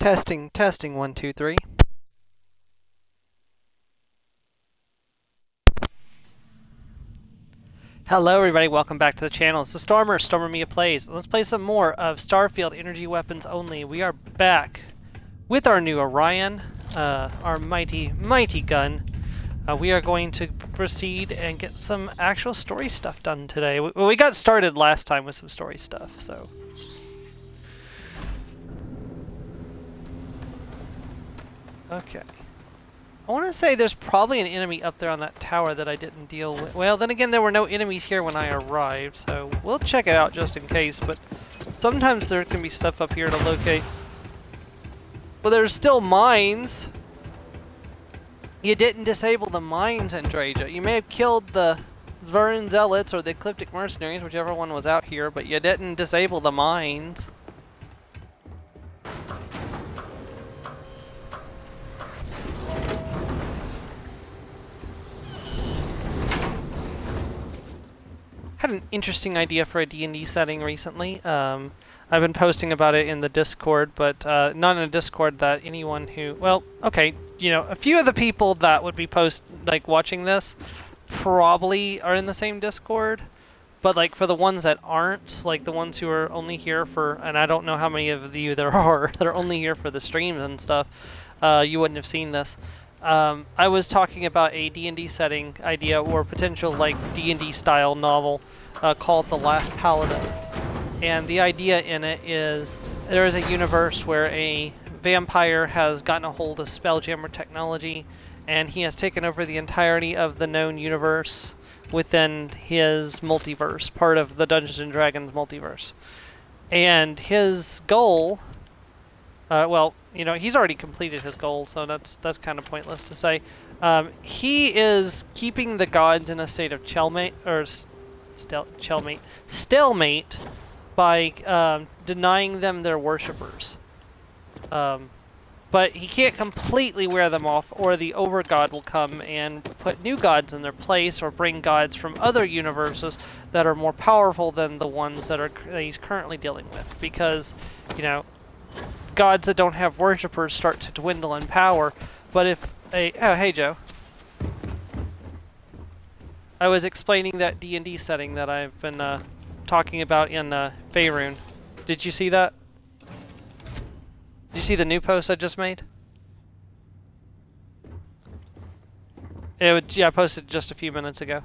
Testing, testing, 1, 2, 3. Hello everybody, welcome back to the channel. It's the Stormer Mia Plays. Let's play some more of Starfield Energy Weapons Only. We are back with our new Orion, our mighty gun. We are going to proceed and get some actual story stuff done today. We got started last time with some story stuff, so... Okay. I want to say there's probably an enemy up there on that tower that I didn't deal with. Well, then again, there were no enemies here when I arrived, so we'll check it out just in case, but sometimes there can be stuff up here to locate. Well, there's still mines. You didn't disable the mines, Andreja. You may have killed the Vern Zealots or the Ecliptic Mercenaries, whichever one was out here, but you didn't disable the mines. Had an interesting idea for a D&D setting recently. I've been posting about it in the Discord, but not in a Discord that anyone who... Well, okay, you know, a few of the people that would be watching this probably are in the same Discord, but like for the ones that aren't, like the ones who are only here for... And I don't know how many of you there are that are only here for the streams and stuff, you wouldn't have seen this. I was talking about a D&D setting idea or potential like D&D style novel called The Last Paladin. And the idea in it is there is a universe where a vampire has gotten a hold of Spelljammer technology and he has taken over the entirety of the known universe within his multiverse, part of the Dungeons & Dragons multiverse. And his goal... well, you know, he's already completed his goal, so that's kind of pointless to say. He is keeping the gods in a state of stalemate by denying them their worshippers. But he can't completely wear them off, or the overgod will come and put new gods in their place, or bring gods from other universes that are more powerful than the ones that he's currently dealing with. Because, you know, gods that don't have worshippers start to dwindle in power, but if a... Oh, hey, Joe. I was explaining that D&D setting that I've been talking about in Faerun. Did you see that? Did you see the new post I just made? Yeah, I posted just a few minutes ago.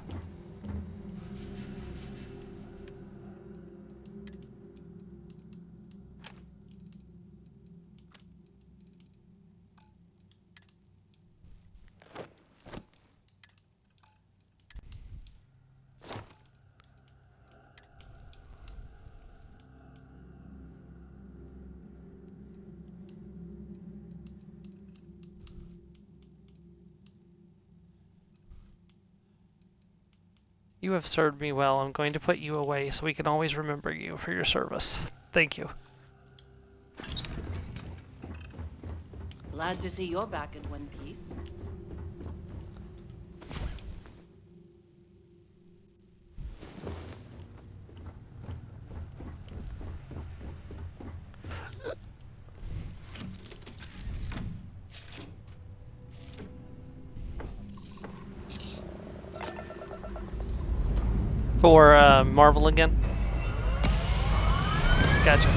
You have served me well. I'm going to put you away so we can always remember you for your service. Thank you. Glad to see you're back in one piece. For Marvel again? Gotcha.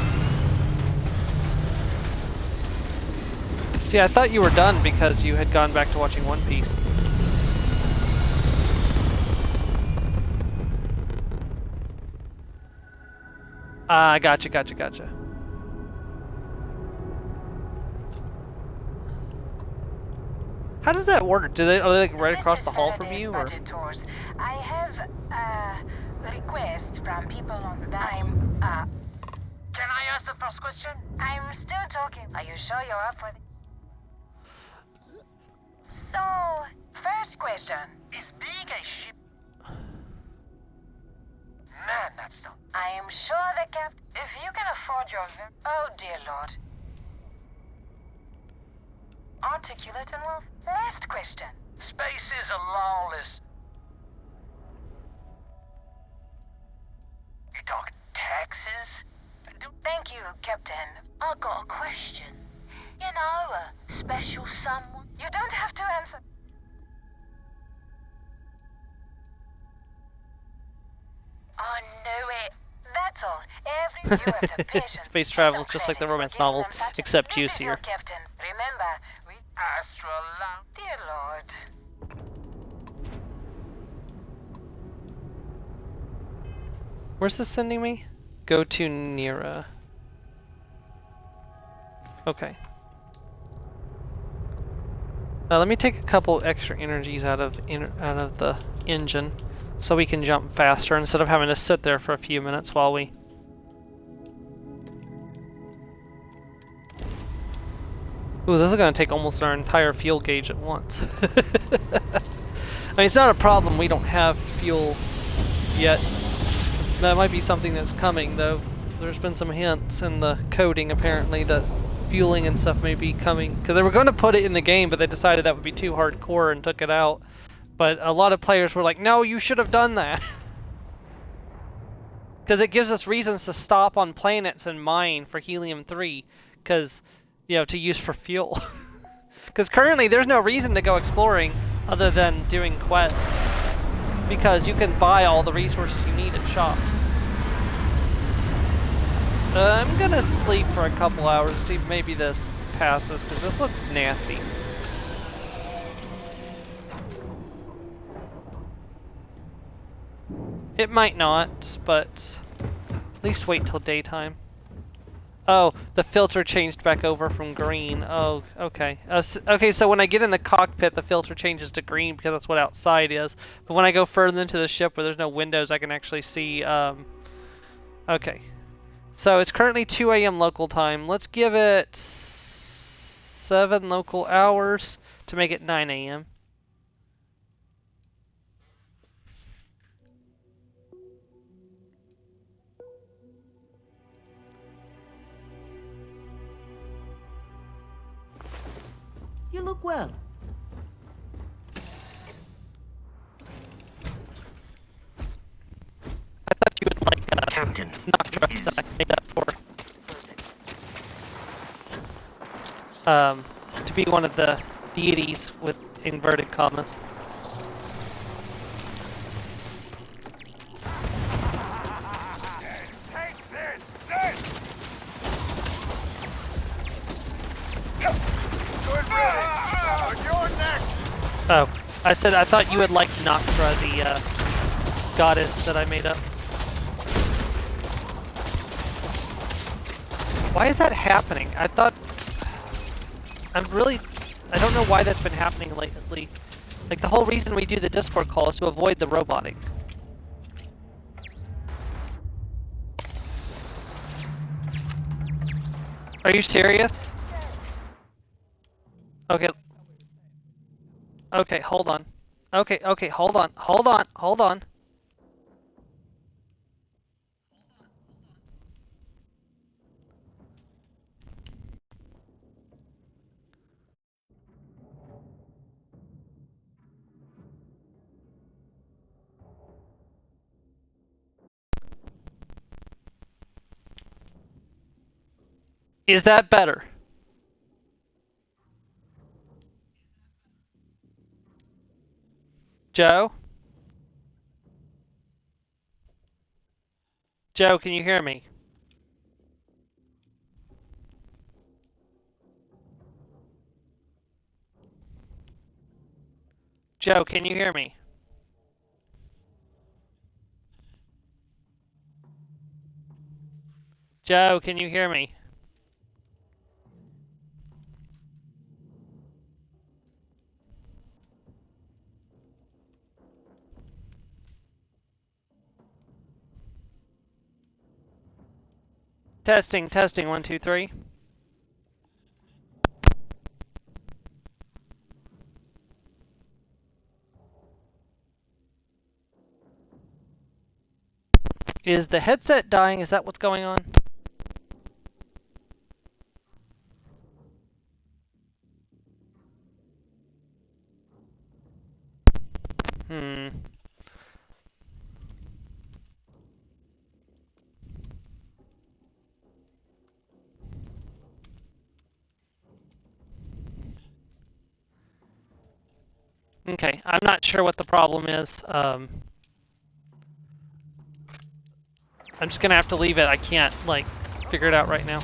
See, I thought you were done because you had gone back to watching One Piece. Ah, gotcha. How does that work? Are they like right across the hall from you, or? I have requests from people on the dime. Can I ask the first question? I'm still talking. Are you sure you're up for it? So, first question. Is being a ship... Man, that's so... I am sure the captain... If you can afford your... Oh, dear Lord. Articulate and well... Last question. Space is a lawless... You talk taxes? Thank you, Captain. I got a question. you know a special someone? You don't have to answer. I knew it. That's all. Every view of the patience. Space travel is just like the romance novels, except juicier. Captain. Remember, we astronaut. Dear Lord. Where's this sending me? Go to Nira. Okay. Let me take a couple extra energies out of the engine, so we can jump faster instead of having to sit there for a few minutes while we. Ooh, this is going to take almost our entire fuel gauge at once. I mean, it's not a problem. We don't have fuel yet. That might be something that's coming, though. There's been some hints in the coding, apparently, that fueling and stuff may be coming. Because they were going to put it in the game, but they decided that would be too hardcore and took it out. But a lot of players were like, no, you should have done that. Because it gives us reasons to stop on planets and mine for helium-3. Because, you know, to use for fuel. Because currently there's no reason to go exploring other than doing quests. Because you can buy all the resources you need at shops. I'm gonna sleep for a couple hours to see if maybe this passes, because this looks nasty. It might not, but at least wait till daytime. Oh, the filter changed back over from green. Oh, okay. Okay, so when I get in the cockpit, the filter changes to green because that's what outside is. But when I go further into the ship where there's no windows, I can actually see... Okay. So it's currently 2 a.m. local time. Let's give it 7 local hours to make it 9 a.m. You look well. I thought you would like Captain. Noctra that I made up for. To be one of the deities with inverted commas. Oh, I said I thought you would like Noctra, the goddess that I made up. Why is that happening? I thought... I don't know why that's been happening lately. Like, the whole reason we do the Discord call is to avoid the roboting. Are you serious? Okay. Okay, hold on. Okay, hold on. Hold on. Is that better? Joe? Joe, can you hear me? Joe, can you hear me? Joe, can you hear me? Testing, 1, 2, 3. Is the headset dying? Is that what's going on? Hmm. Okay, I'm not sure what the problem is. I'm just gonna have to leave it. I can't, like, figure it out right now.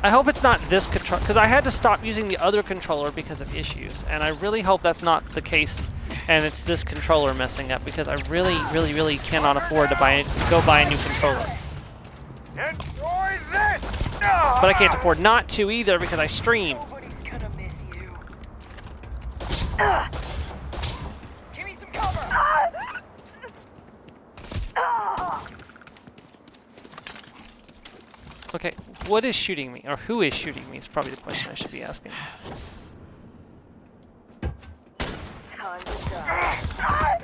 I hope it's not this control, because I had to stop using the other controller because of issues, and I really hope that's not the case, and it's this controller messing up, because I really, really, really cannot afford to go buy a new controller. Enjoy this! But I can't afford not to either because I stream. Nobody's gonna miss you. Give me some cover! Okay, what is shooting me? Or who is shooting me is probably the question I should be asking. Time to die.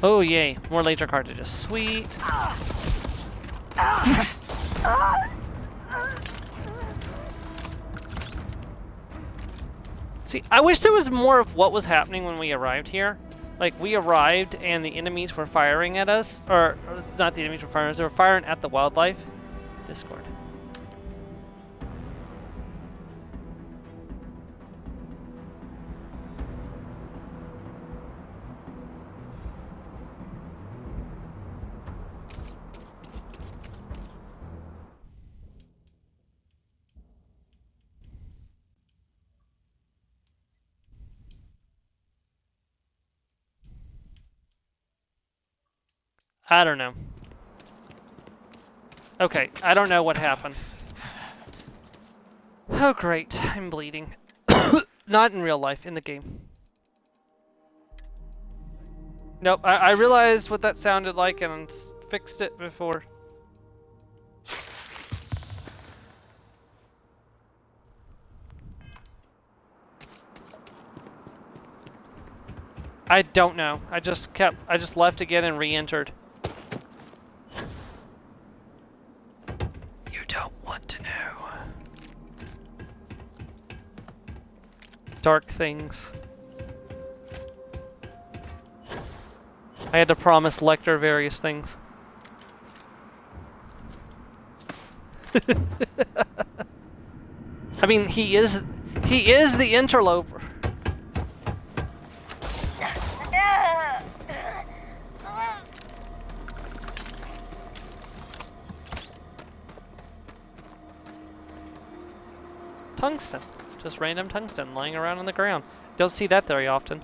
Oh yay, more laser cartridges. Sweet. See, I wish there was more of what was happening when we arrived here. Like, we arrived and the enemies were firing at us. Or not the enemies were firing at us, they were firing at the wildlife. Discord. I don't know. Okay, I don't know what happened. Oh great, I'm bleeding. Not in real life, in the game. Nope, I realized what that sounded like and fixed it before. I don't know. I just left again and re-entered. You don't want to know. Dark things. I had to promise Lecter various things. I mean, he is the interloper. Tungsten. Just random tungsten lying around on the ground. Don't see that very often.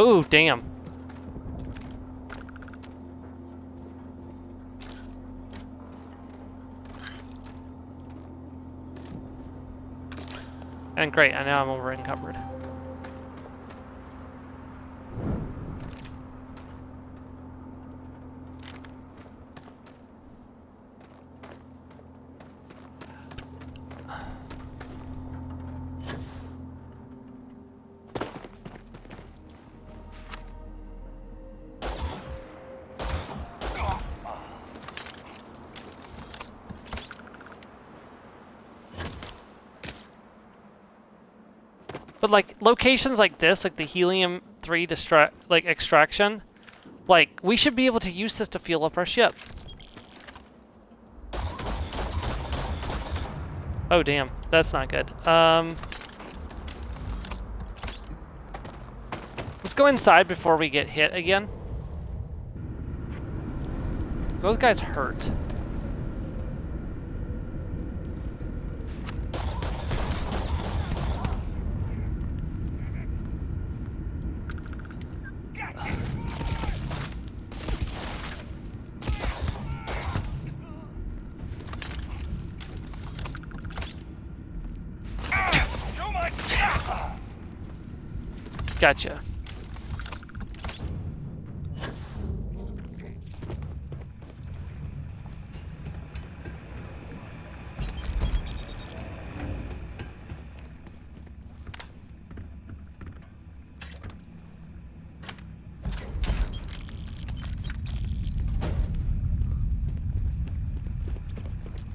Ooh, damn. And great, I know I'm over encumbered. But like locations like this, like the helium-3 extraction, like we should be able to use this to fuel up our ship. Oh damn, that's not good. Let's go inside before we get hit again. Those guys hurt. Gotcha.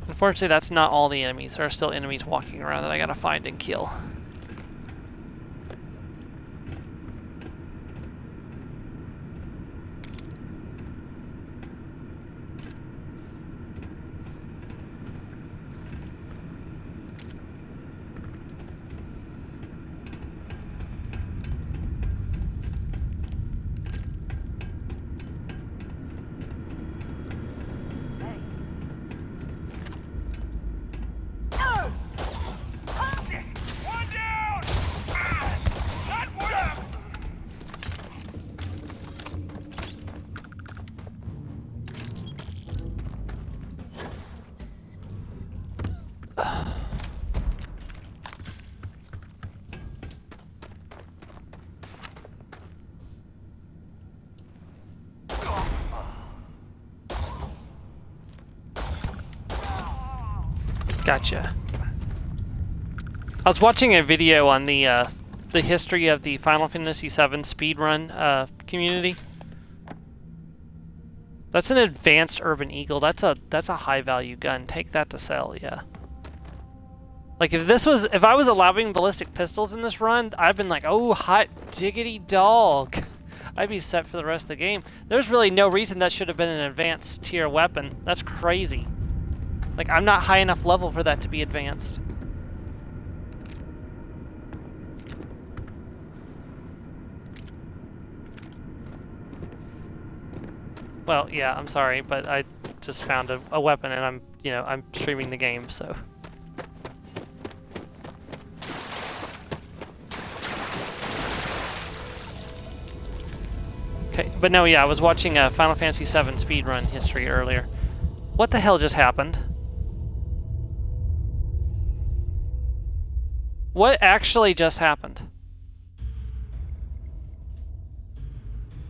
Unfortunately, that's not all the enemies. There are still enemies walking around that I gotta find and kill. Gotcha. I was watching a video on the history of the Final Fantasy VII speedrun community. That's an advanced Urban Eagle. That's a high value gun. Take that to sell, yeah. Like if I was allowing ballistic pistols in this run, I'd been like, oh, hot diggity dog. I'd be set for the rest of the game. There's really no reason that should have been an advanced tier weapon. That's crazy. Like, I'm not high enough level for that to be advanced. Well, yeah, I'm sorry, but I just found a weapon and I'm streaming the game, so. Okay, but no, yeah, I was watching a Final Fantasy VII speedrun history earlier. What the hell just happened? What actually just happened?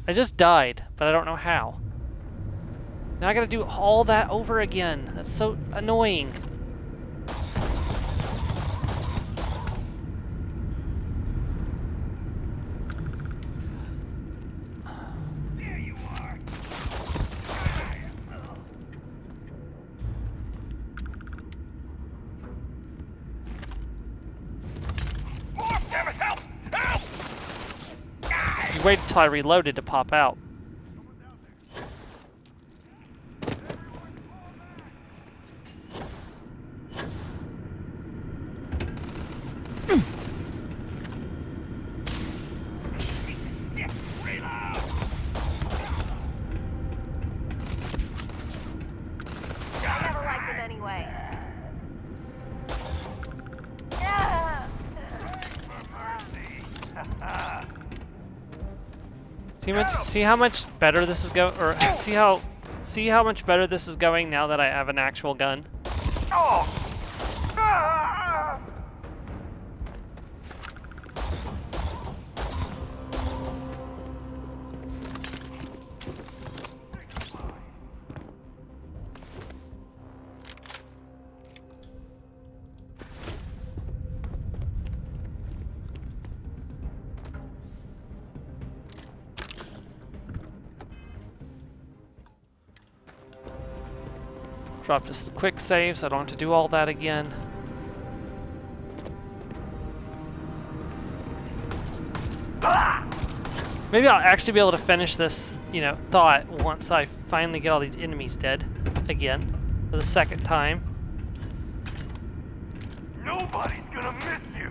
I just died, but I don't know how. Now I gotta do all that over again. That's so annoying. There you are. More, damn it, help! Help! You waited until I reloaded to pop out. See how much better this is going, or see how much better this is going now that I have an actual gun. Oh! Ah! Drop just a quick save so I don't have to do all that again. Maybe I'll actually be able to finish this, thought once I finally get all these enemies dead again for the second time. Nobody's gonna miss you.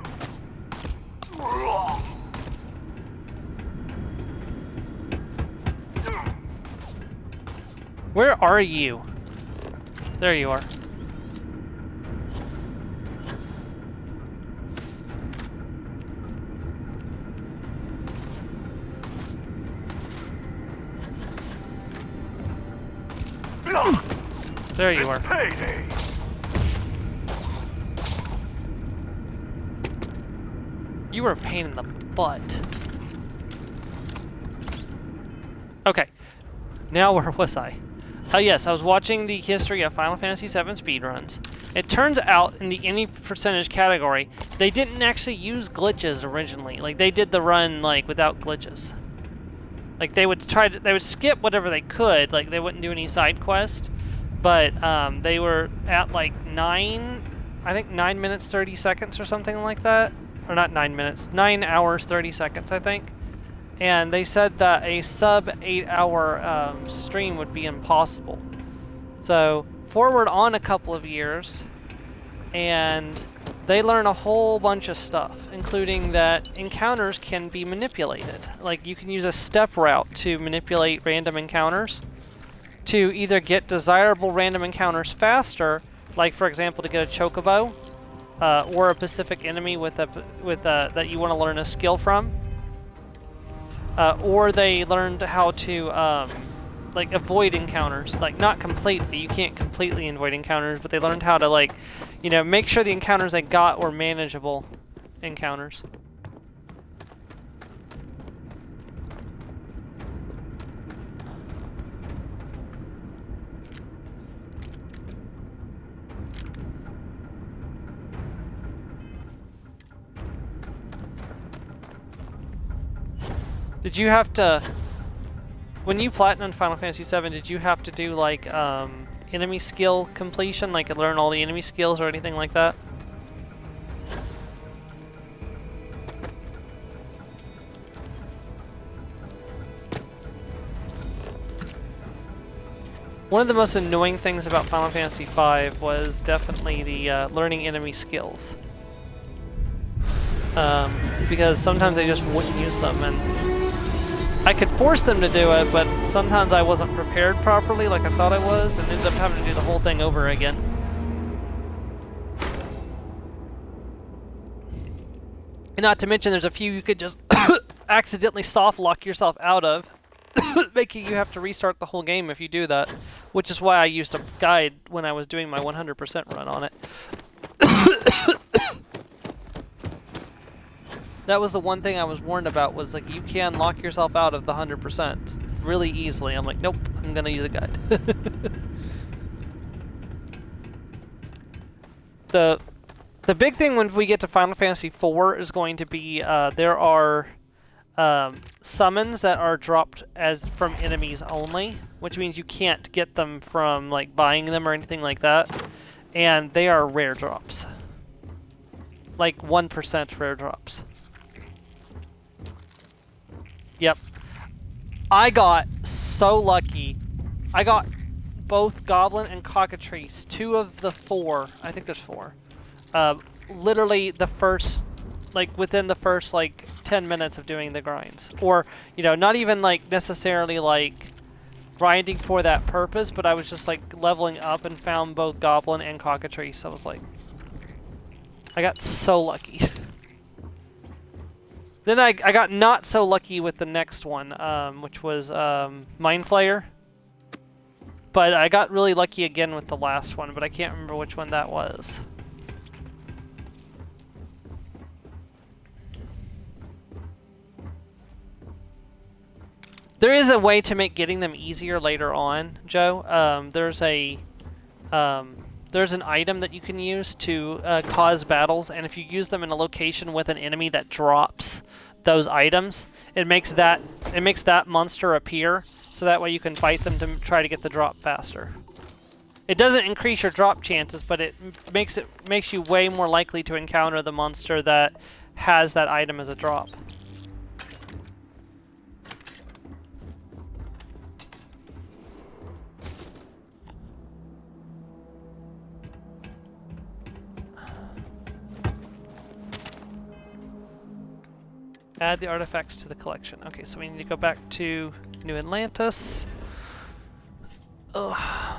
Where are you? There you are. There you are. Payday. You were a pain in the butt. Okay. Now where was I? Oh yes, I was watching the history of Final Fantasy VII speedruns. It turns out in the any percentage category, they didn't actually use glitches originally. Like they did the run without glitches. Like they would skip whatever they could, like they wouldn't do any side quest, but they were at 9 minutes 30 seconds or something like that. Or not 9 minutes, 9 hours 30 seconds I think. And they said that a sub 8-hour stream would be impossible. So forward on a couple of years, and they learn a whole bunch of stuff, including that encounters can be manipulated. Like you can use a step route to manipulate random encounters to either get desirable random encounters faster, like for example to get a chocobo, or a specific enemy that you want to learn a skill from. Or they learned how to avoid encounters. Like not completely, you can't completely avoid encounters, but they learned how to make sure the encounters they got were manageable encounters. Did you have to, when you platinumed Final Fantasy VII, did you have to do like enemy skill completion, like learn all the enemy skills or anything like that? One of the most annoying things about Final Fantasy V was definitely the learning enemy skills. Because sometimes they just wouldn't use them, and I could force them to do it, but sometimes I wasn't prepared properly like I thought I was, and ended up having to do the whole thing over again. And not to mention there's a few you could just accidentally soft lock yourself out of, making you have to restart the whole game if you do that, which is why I used a guide when I was doing my 100% run on it. That was the one thing I was warned about, was like you can lock yourself out of the 100% really easily. I'm like, nope, I'm gonna use a guide. The big thing when we get to Final Fantasy IV is going to be there are summons that are dropped as from enemies only, which means you can't get them from like buying them or anything like that, and they are rare drops, like 1% rare drops. Yep. I got so lucky. I got both Goblin and Cockatrice, 2 of the 4. I think there's 4. Literally the first, like within the first like 10 minutes of doing the grinds. Or, you know, not even like necessarily like grinding for that purpose, but I was just like leveling up and found both Goblin and Cockatrice. I was like, I got so lucky. Then I got not so lucky with the next one, which was Mind Flayer. But I got really lucky again with the last one, but I can't remember which one that was. There is a way to make getting them easier later on, Joe. There's an item that you can use to cause battles, and if you use them in a location with an enemy that drops those items, it makes that monster appear, so that way you can fight them to try to get the drop faster. It doesn't increase your drop chances, but it makes you way more likely to encounter the monster that has that item as a drop. Add the artifacts to the collection. Okay, so we need to go back to New Atlantis. Ugh.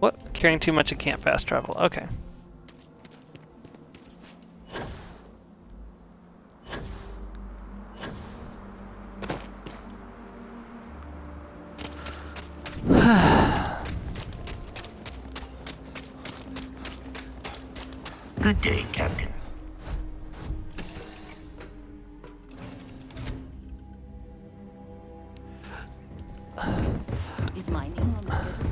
What? Carrying too much and can't fast travel. Okay. Good day, Captain. Is mining on the schedule today?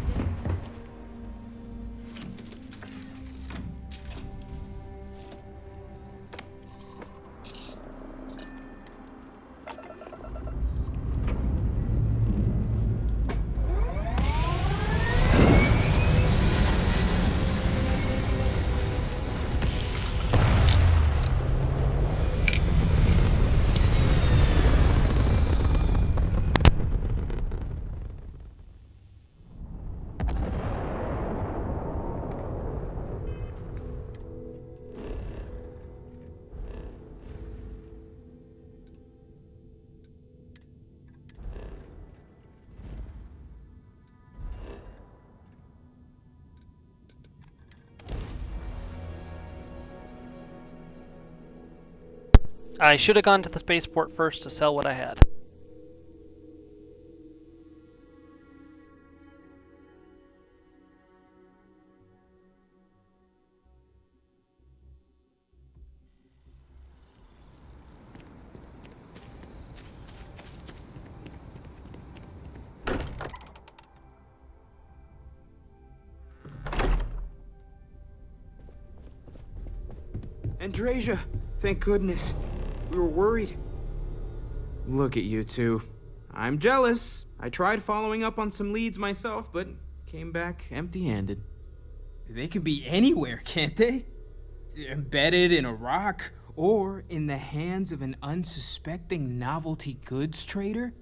I should have gone to the spaceport first to sell what I had. Andrasia, thank goodness. We were worried. Look at you two. I'm jealous. I tried following up on some leads myself, but came back empty-handed. They could be anywhere, can't they? Embedded in a rock, or in the hands of an unsuspecting novelty goods trader?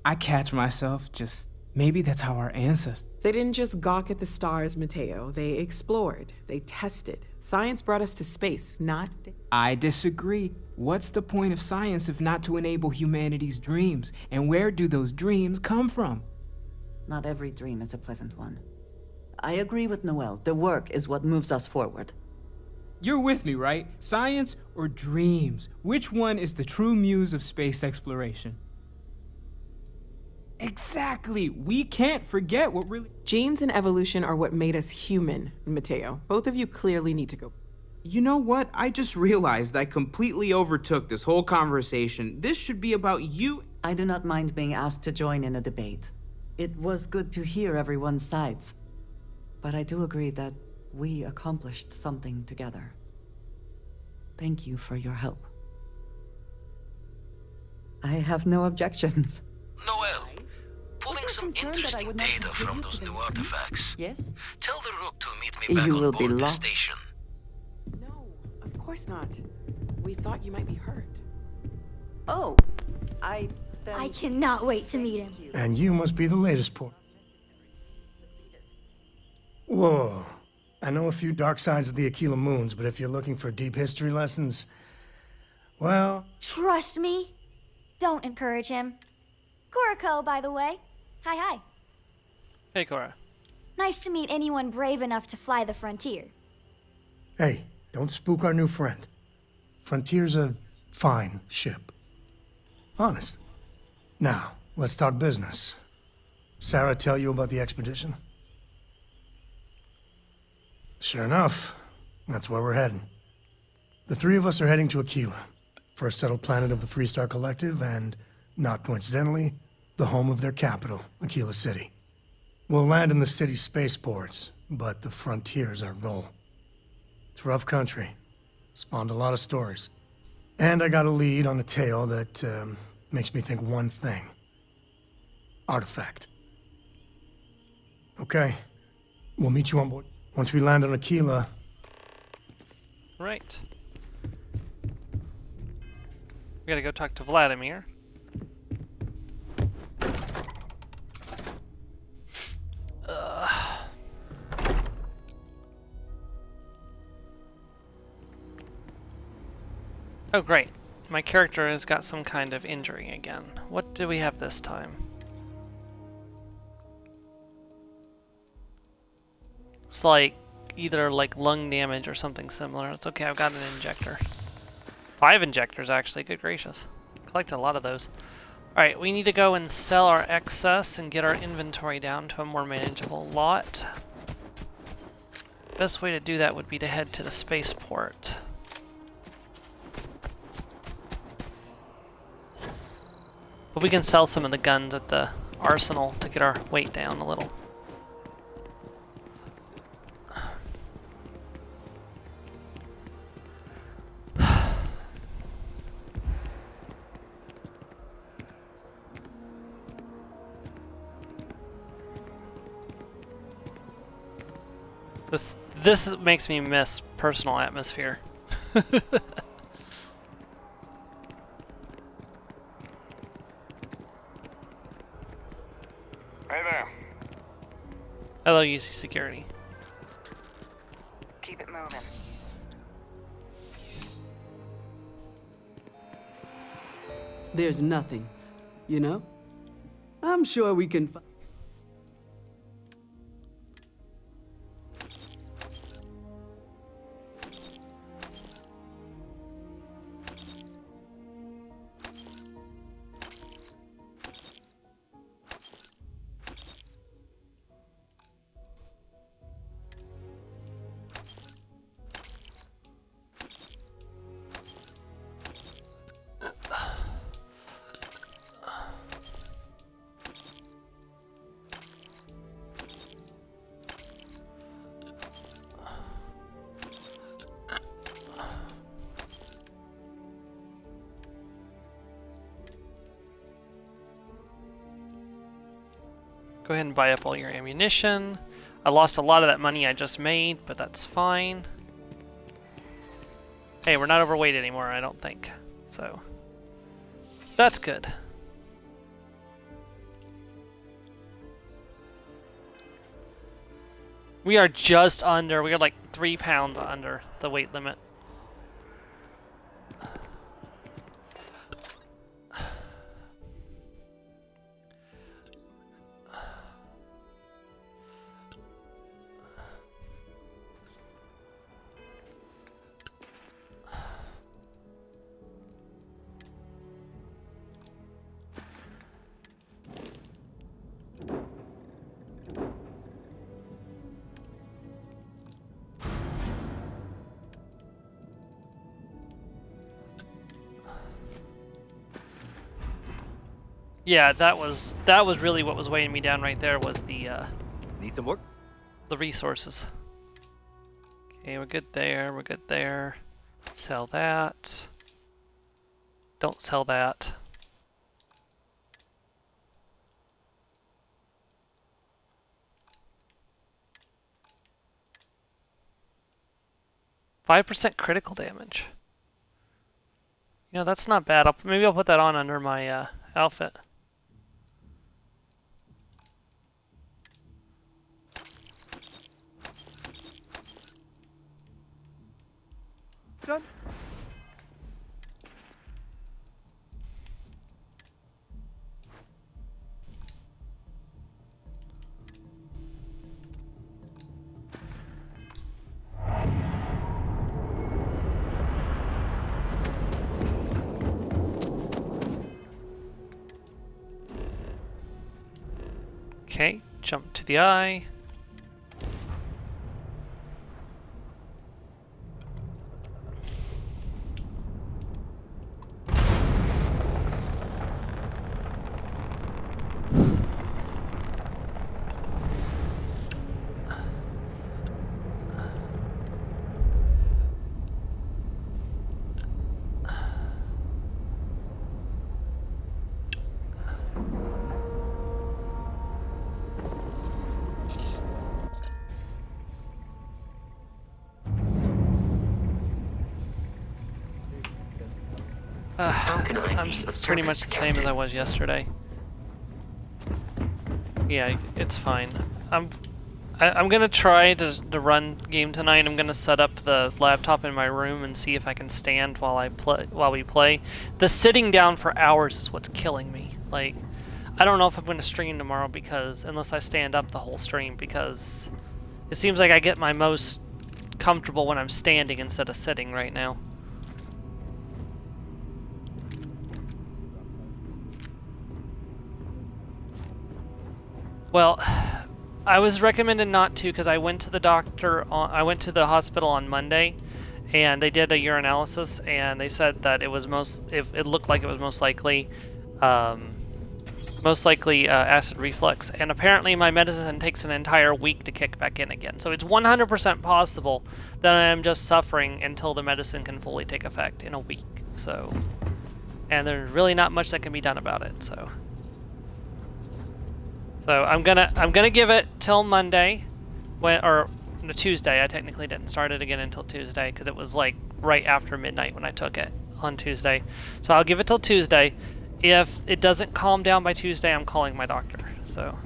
I catch myself just, maybe that's how our ancestors... They didn't just gawk at the stars, Mateo. They explored. They tested. Science brought us to space, not... I disagree. What's the point of science if not to enable humanity's dreams? And where do those dreams come from? Not every dream is a pleasant one. I agree with Noel. The work is what moves us forward. You're with me, right? Science or dreams? Which one is the true muse of space exploration? Exactly. We can't forget what really... Genes and evolution are what made us human, Mateo. Both of you clearly need to go. You know what? I just realized I completely overtook this whole conversation. This should be about you. I do not mind being asked to join in a debate. It was good to hear everyone's sides. But I do agree that we accomplished something together. Thank you for your help. I have no objections. Noel, pulling some interesting data from those new artifacts. Yes? Tell the Rook to meet me back You on will be board the lost. station. No, of course not. We thought you might be hurt. Oh, I cannot wait to meet him. And you must be the latest port. Whoa. I know a few dark sides of the Aquila Moons, but if you're looking for deep history lessons, well... Trust me. Don't encourage him. Koriko, by the way. Hi. Hey, Cora. Nice to meet anyone brave enough to fly the frontier. Hey, don't spook our new friend. Frontier's a fine ship. Honest. Now, let's talk business. Sarah tell you about the expedition? Sure enough, that's where we're heading. The three of us are heading to Aquila, first settled planet of the Freestar Collective, and, not coincidentally, the home of their capital, Aquila City. We'll land in the city's spaceports, but the frontier's our goal. It's rough country. Spawned a lot of stories. And I got a lead on a tale that makes me think one thing. Artifact. Okay. We'll meet you on board. Once we land on Aquila. Right. We gotta go talk to Vladimir. Oh, great. My character has got some kind of injury again. What do we have this time? It's like either like lung damage or something similar. It's okay, I've got an injector. 5 injectors actually, good gracious. Collected a lot of those. Alright, we need to go and sell our excess and get our inventory down to a more manageable lot. Best way to do that would be to head to the spaceport. But we can sell some of the guns at the arsenal to get our weight down a little. This makes me miss personal atmosphere. Hey there. Hello, UC Security. Keep it moving. There's nothing, you know? I'm sure we can Go ahead and buy up all your ammunition. I lost a lot of that money I just made, but that's fine. Hey, we're not overweight anymore, I don't think. So, that's good. We are just under, we are like 3 pounds under the weight limit. Yeah, that was really what was weighing me down right there was the Need some work? the resources. Okay, we're good there, we're good there. Sell that. Don't sell that. %5 critical damage. You know, that's not bad. Maybe I'll put that on under my outfit. Done. Okay, jump to the eye. I'm pretty much the same as I was yesterday. Yeah, it's fine. I'm gonna try to run game tonight. I'm gonna set up the laptop in my room and see if I can stand while we play. The sitting down for hours is what's killing me. Like, I don't know if I'm gonna stream tomorrow because unless I stand up the whole stream, because it seems like I get my most comfortable when I'm standing instead of sitting right now. Well, I was recommended not to because I went to the I went to the hospital on Monday, and they did a urinalysis, and they said that it was it looked like it was most likely acid reflux, and apparently my medicine takes an entire week to kick back in again. So it's 100% possible that I am just suffering until the medicine can fully take effect in a week. So, and there's really not much that can be done about it. So I'm gonna give it till Monday, or Tuesday. I technically didn't start it again until Tuesday because it was like right after midnight when I took it on Tuesday. So I'll give it till Tuesday. If it doesn't calm down by Tuesday, I'm calling my doctor. So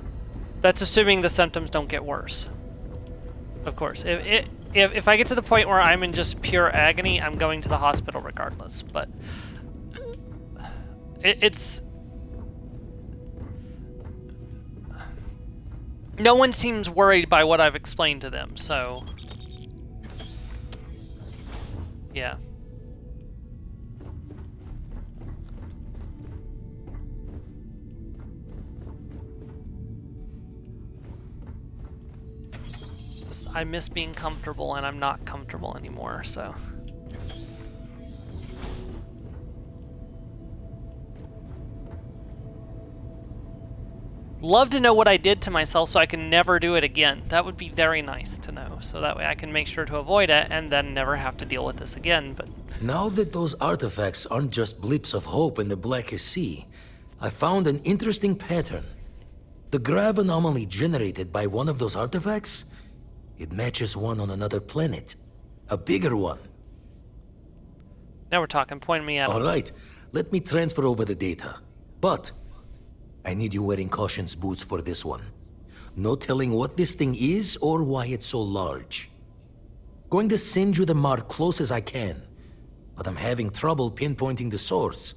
that's assuming the symptoms don't get worse. Of course, if I get to the point where I'm in just pure agony, I'm going to the hospital regardless. But it's. No one seems worried by what I've explained to them, so yeah. I miss being comfortable, and I'm not comfortable anymore, so. Love to know what I did to myself so I can never do it again. That would be very nice to know, so that way I can make sure to avoid it and then never have to deal with this again. But now that those artifacts aren't just blips of hope in the Blackest Sea, I found an interesting pattern. The grav anomaly generated by one of those artifacts? It matches one on another planet. A bigger one. Now we're talking. Point me at him. Alright, let me transfer over the data. But I need you wearing caution's boots for this one. No telling what this thing is or why it's so large. Going to send you the mark close as I can, but I'm having trouble pinpointing the source.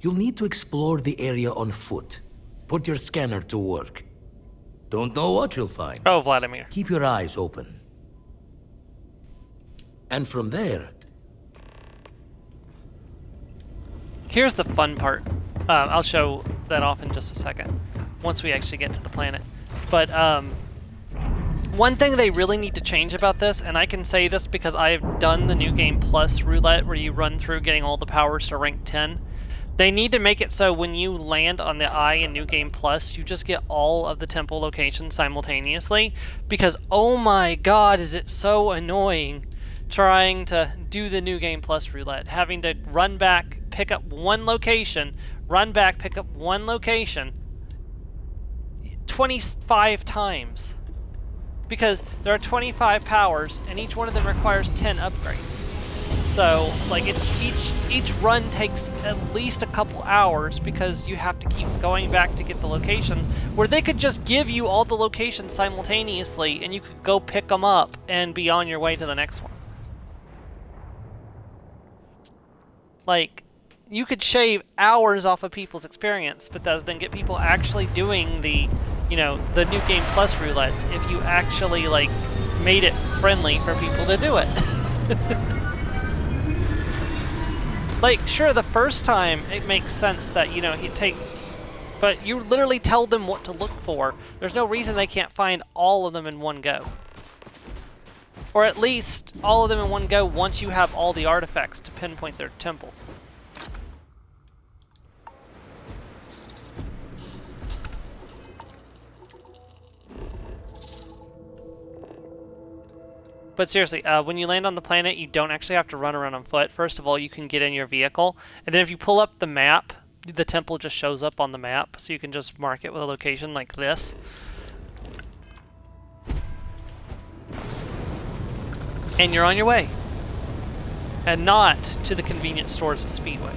You'll need to explore the area on foot. Put your scanner to work. Don't know what you'll find. Oh, Vladimir. Keep your eyes open. And from there... Here's the fun part. I'll show that off in just a second, once we actually get to the planet. But one thing they really need to change about this, and I can say this because I've done the New Game Plus roulette where you run through getting all the powers to rank 10. They need to make it so when you land on the Eye in New Game Plus, you just get all of the temple locations simultaneously. Because, oh my god, is it so annoying trying to do the New Game Plus roulette. Having to run back, pick up one location, run back, pick up one location 25 times. Because there are 25 powers, and each one of them requires 10 upgrades. So, like, each run takes at least a couple hours because you have to keep going back to get the locations, where they could just give you all the locations simultaneously, and you could go pick them up and be on your way to the next one. Like, you could shave hours off of people's experience, but that doesn't get people actually doing the, you know, the New Game Plus roulettes if you actually, like, made it friendly for people to do it. Like, sure, the first time it makes sense that, you know, he'd take... But you literally tell them what to look for. There's no reason they can't find all of them in one go. Or at least all of them in one go once you have all the artifacts to pinpoint their temples. But seriously, when you land on the planet, you don't actually have to run around on foot. First of all, you can get in your vehicle, and then if you pull up the map, the temple just shows up on the map, so you can just mark it with a location like this. And you're on your way. And not to the convenience stores of Speedway.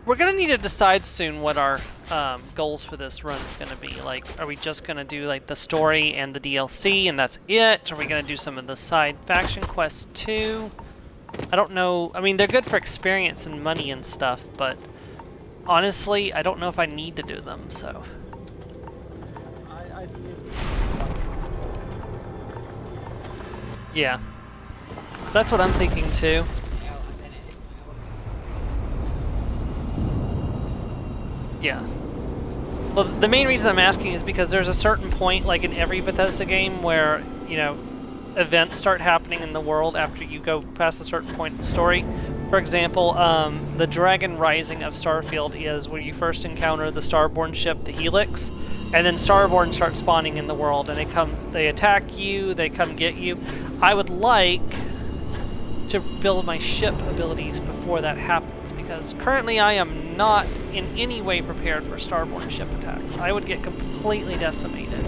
We're gonna need to decide soon what our goals for this run is gonna be. Like, are we just gonna do like the story and the DLC and that's it? Are we gonna do some of the side faction quests too? I don't know. I mean, they're good for experience and money and stuff, but honestly, I don't know if I need to do them, so. Yeah. That's what I'm thinking too. Yeah. Well, the main reason I'm asking is because there's a certain point, like in every Bethesda game, where, you know, events start happening in the world after you go past a certain point in the story. For example, the Dragon Rising of Starfield is where you first encounter the Starborn ship, the Helix, and then Starborn start spawning in the world, and they attack you, they come get you. I would like to build my ship abilities before that happens, because currently I am not in any way prepared for Starborn ship attacks. I would get completely decimated.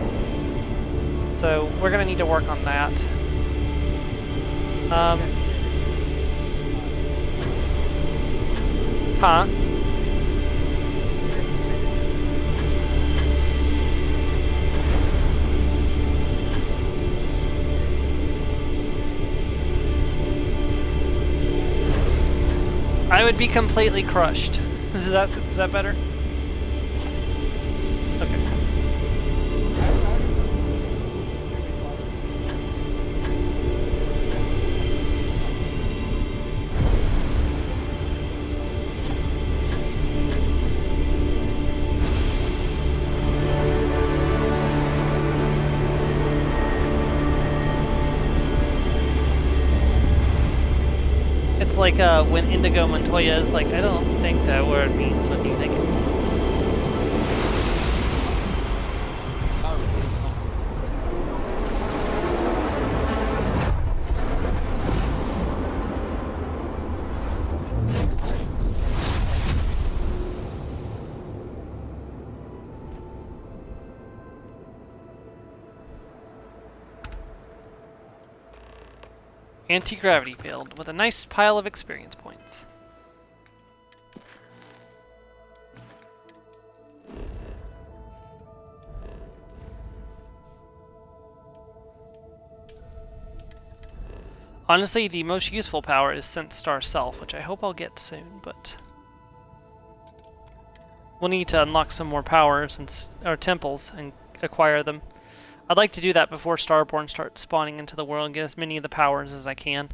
So we're gonna need to work on that. Huh? I would be completely crushed. Is that better? Okay. It's like when Indigo Montoya is like, I don't think that word means what you think it means. Anti-gravity field with a nice pile of experience points. Honestly, the most useful power is Sense Star Self, which I hope I'll get soon, but we'll need to unlock some more powers or temples and acquire them. I'd like to do that before Starborn starts spawning into the world and get as many of the powers as I can.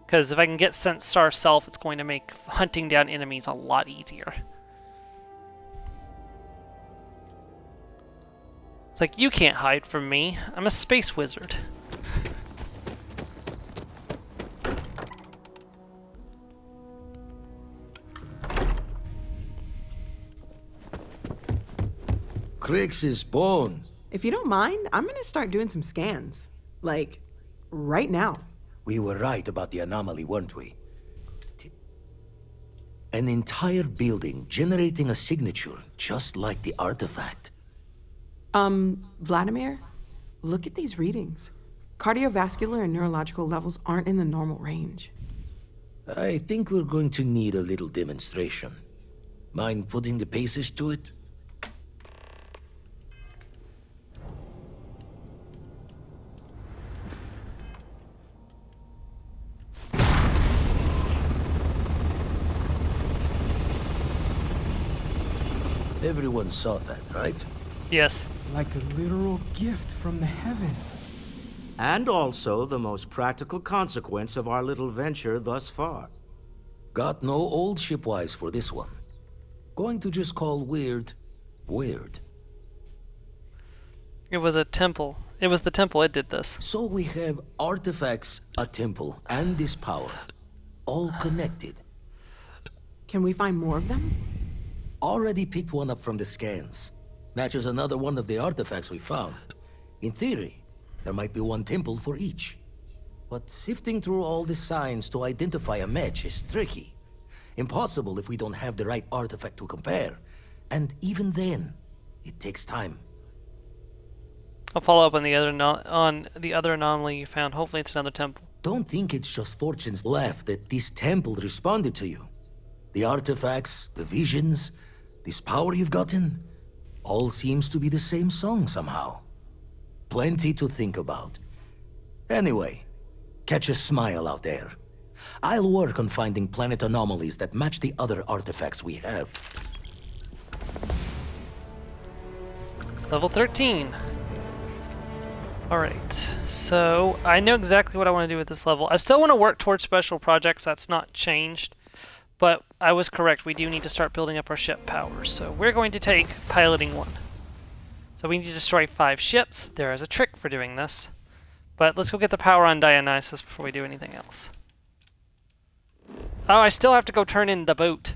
Because if I can get Sense Star Self, it's going to make hunting down enemies a lot easier. It's like, you can't hide from me. I'm a space wizard. Crix's bones. If you don't mind, I'm gonna start doing some scans. Like, right now. We were right about the anomaly, weren't we? An entire building generating a signature just like the artifact. Vladimir, look at these readings. Cardiovascular and neurological levels aren't in the normal range. I think we're going to need a little demonstration. Mind putting the paces to it? Everyone saw that, right? Yes. Like a literal gift from the heavens. And also the most practical consequence of our little venture thus far. Got no old shipwise for this one. Going to just call weird, weird. It was a temple. It was the temple it did this. So we have artifacts, a temple, and this power. All connected. Can we find more of them? Already picked one up from the scans. Matches another one of the artifacts we found. In theory, there might be one temple for each. But sifting through all the signs to identify a match is tricky. Impossible if we don't have the right artifact to compare. And even then, it takes time. I'll follow up on the other anomaly you found. Hopefully it's another temple. Don't think it's just fortunes left that this temple responded to you. The artifacts, the visions, this power you've gotten, all seems to be the same song somehow. Plenty to think about. Anyway, catch a smile out there. I'll work on finding planet anomalies that match the other artifacts we have. Level 13. Alright, so I know exactly what I want to do with this level. I still want to work towards special projects, that's not changed. But I was correct, we do need to start building up our ship powers. So we're going to take piloting 1. So we need to destroy 5 ships. There is a trick for doing this. But let's go get the power on Dionysus before we do anything else. Oh, I still have to go turn in the boat.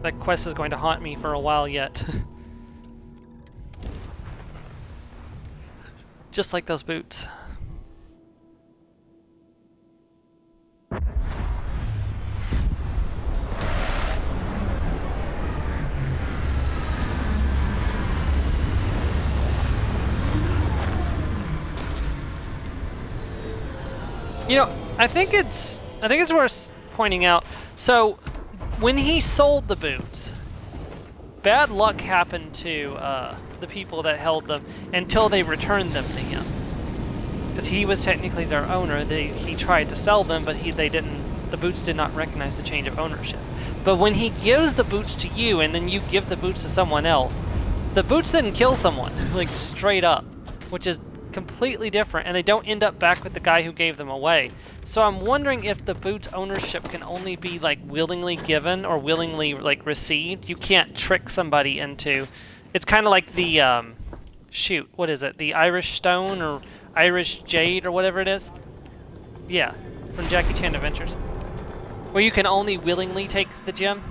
That quest is going to haunt me for a while yet. Just like those boots. You know, I think it's worth pointing out. So, when he sold the boots, bad luck happened to the people that held them until they returned them to him. Because he was technically their owner. He tried to sell them, but the boots did not recognize the change of ownership. But when he gives the boots to you and then you give the boots to someone else, the boots didn't kill someone, like straight up, which is completely different, and they don't end up back with the guy who gave them away. So I'm wondering if the boots ownership can only be like willingly given or willingly like received. You can't trick somebody into. It's kind of like the shoot, what is it? The Irish Stone or Irish Jade or whatever it is. Yeah, from Jackie Chan Adventures, where you can only willingly take the gem.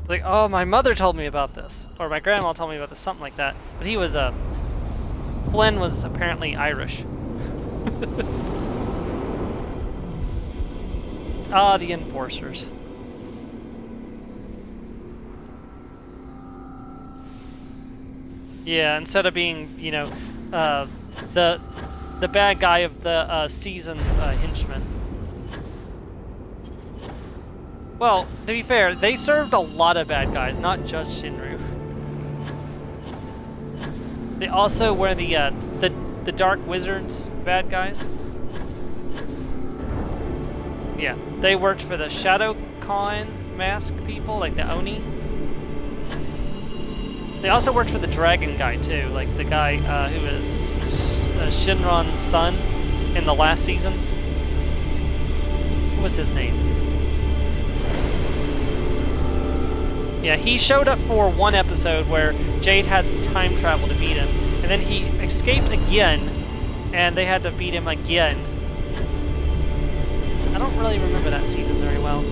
Like, oh, my mother told me about this, or my grandma told me about this, something like that. But he was Flynn was apparently Irish. Ah, the enforcers. Yeah, instead of being, you know, the bad guy of the season's henchman. Well, to be fair, they served a lot of bad guys, not just Shinru. They also were the Dark Wizards bad guys. Yeah, they worked for the Shadow Con mask people, like the Oni. They also worked for the Dragon guy too, like the guy who is Shinron's son in the last season. What was his name? Yeah, he showed up for one episode where Jade had time travel to beat him, and then he escaped again, and they had to beat him again. I don't really remember that season very well.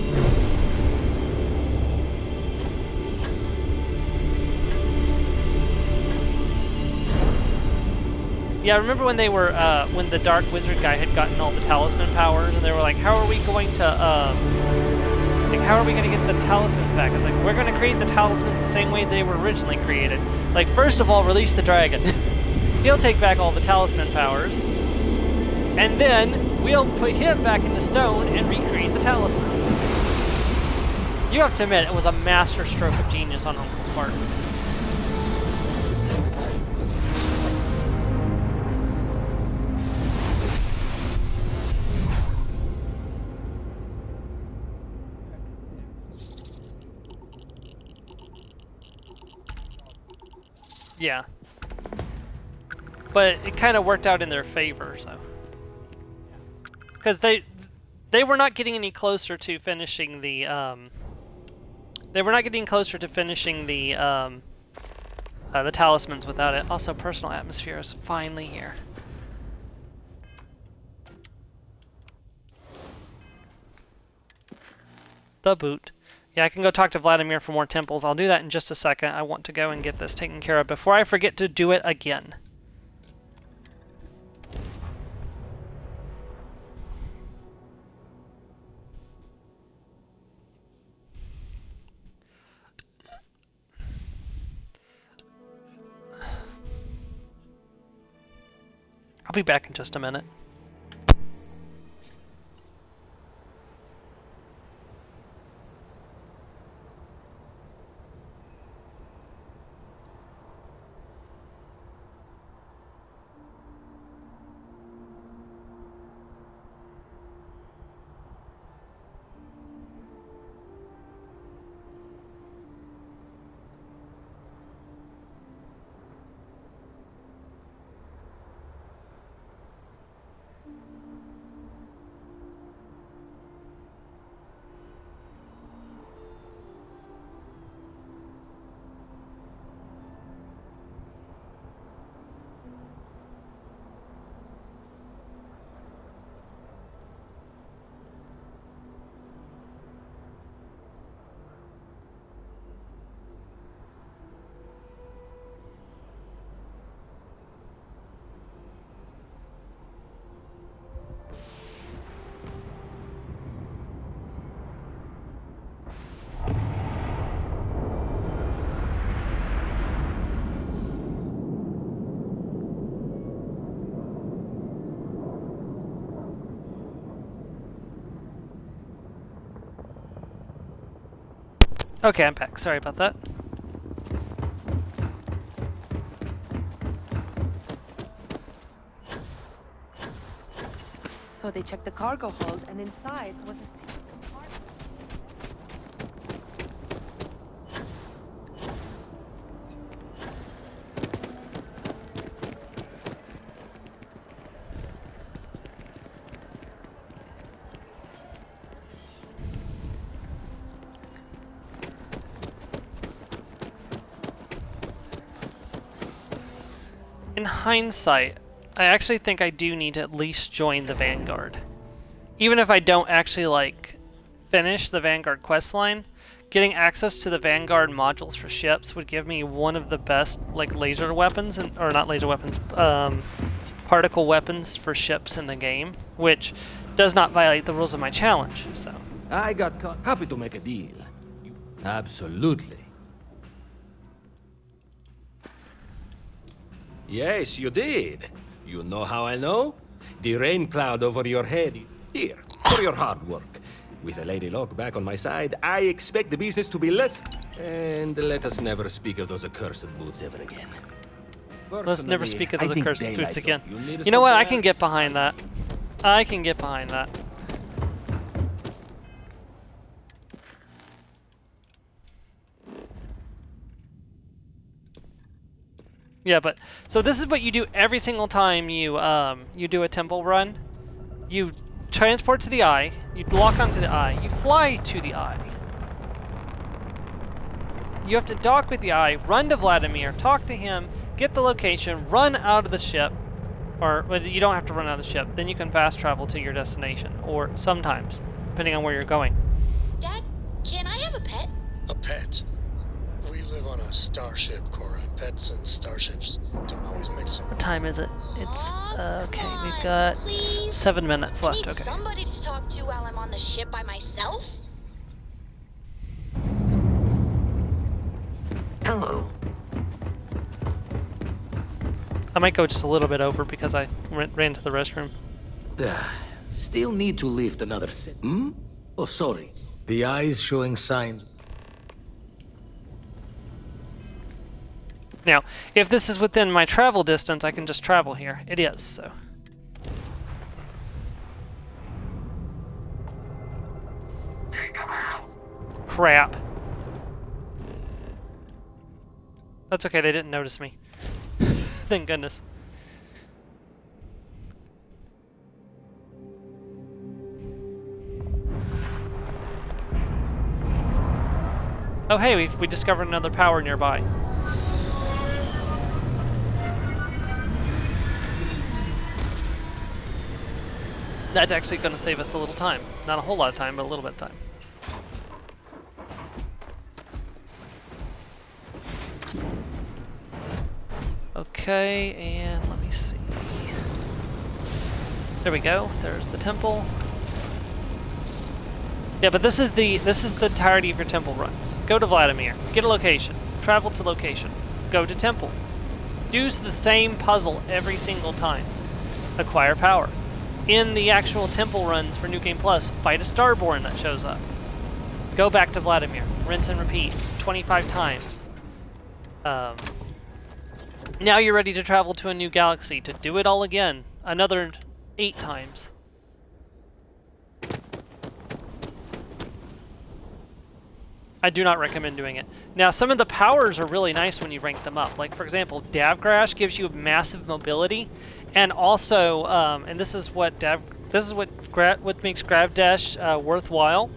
Yeah, I remember when they were, when the Dark Wizard guy had gotten all the talisman powers, and they were like, how are we going to, like, how are we going to get the talismans back? It's like, we're going to create the talismans the same way they were originally created. Like, first of all, release the dragon. He'll take back all the talisman powers, and then we'll put him back into stone and recreate the talismans. You have to admit, it was a master stroke of genius on Uncle's part. Yeah. But it kind of worked out in their favor, so. Because they were not getting any closer to finishing the, they were not getting closer to finishing the talismans without it. Also, personal atmosphere is finally here. The boot. Yeah, I can go talk to Vladimir for more temples. I'll do that in just a second. I want to go and get this taken care of before I forget to do it again. I'll be back in just a minute. Okay, I'm back. Sorry about that. So they checked the cargo hold, and inside was a secret compartment. In hindsight, I actually think I do need to at least join the Vanguard. Even if I don't actually, like, finish the Vanguard questline, getting access to the Vanguard modules for ships would give me one of the best, like, laser weapons, or not laser weapons, particle weapons for ships in the game, which does not violate the rules of my challenge, so. I got caught. Happy to make a deal. Absolutely. Yes, you did. You know how I know? The rain cloud over your head. Here, for your hard work. With a Lady Luck back on my side, I expect the business to be less. And let us never speak of those accursed boots ever again. Let's never speak of I those think accursed daylight's boots again. up. Need You know what? I can some get gas? behind that. I can get behind that. Yeah, but so this is what you do every single time you do a temple run. You transport to the eye, you lock onto the eye, you fly to the eye. You have to dock with the eye, run to Vladimir, talk to him, get the location, run out of the ship, or well, you don't have to run out of the ship. Then you can fast travel to your destination, or sometimes, depending on where you're going. Dad, can I have a pet? A pet? We live on a starship, Cora. Pets and starships don't always mix up. What time is it? It's okay. We've got 7 minutes I left. need Okay. somebody to talk to while I'm on the ship by myself. Hello. I might go just a little bit over because I ran to the restroom. Still need to lift another set. Hmm? Oh, sorry. The eye's showing signs. Now, if this is within my travel distance, I can just travel here. It is, so. Crap. That's okay, they didn't notice me. Thank goodness. Oh hey, we discovered another power nearby. That's actually going to save us a little time. Not a whole lot of time, but a little bit of time. Okay, and let me see. There we go. There's the temple. Yeah, but this is the entirety of your temple runs. Go to Vladimir, get a location, travel to location, go to temple. Do the same puzzle every single time. Acquire power. In the actual temple runs for New Game Plus, fight a Starborn that shows up. Go back to Vladimir, rinse and repeat 25 times. Now you're ready to travel to a new galaxy to do it all again, another 8 times. I do not recommend doing it. Now, some of the powers are really nice when you rank them up. Like, for example, Davgrash gives you massive mobility, and also, and this is what makes Grav Dash worthwhile.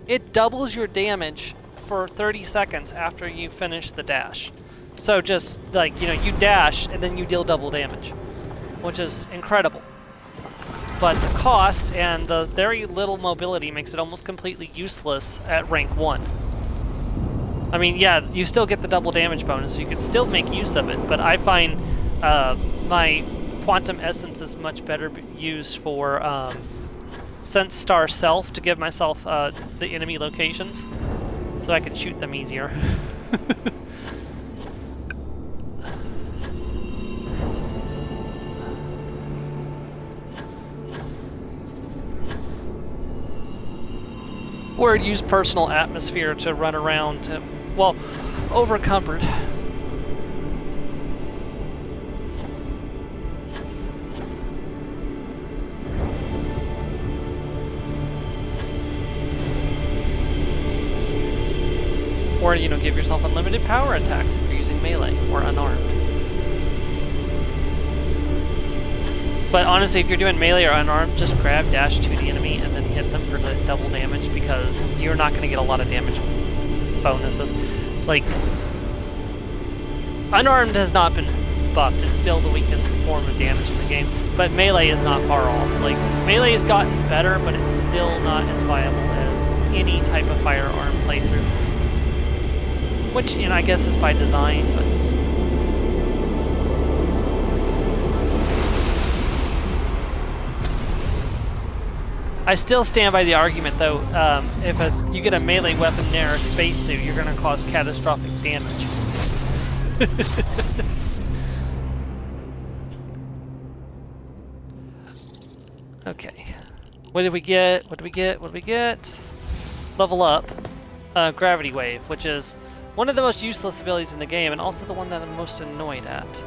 It doubles your damage for 30 seconds after you finish the dash. So just like you dash and then you deal double damage, which is incredible. But the cost and the very little mobility makes it almost completely useless at rank 1. I mean, yeah, you still get the double damage bonus, so you can still make use of it, but I find my Quantum Essence is much better used for Sense Star Self to give myself the enemy locations, so I can shoot them easier. Or use personal atmosphere to run around to, well, over comfort. Or, give yourself unlimited power attacks if you're using melee or unarmed. But honestly, if you're doing melee or unarmed, just grab dash to the enemy and then hit them for the double damage, because you're not going to get a lot of damage bonuses. Like, unarmed has not been buffed. It's still the weakest form of damage in the game, but melee is not far off. Like, melee has gotten better, but it's still not as viable as any type of firearm playthrough. Which, I guess is by design, but... I still stand by the argument, though, if you get a melee weapon near a spacesuit, you're going to cause catastrophic damage. Okay. What did we get? What did we get? What did we get? Level up. Gravity Wave, which is one of the most useless abilities in the game, and also the one that I'm most annoyed at.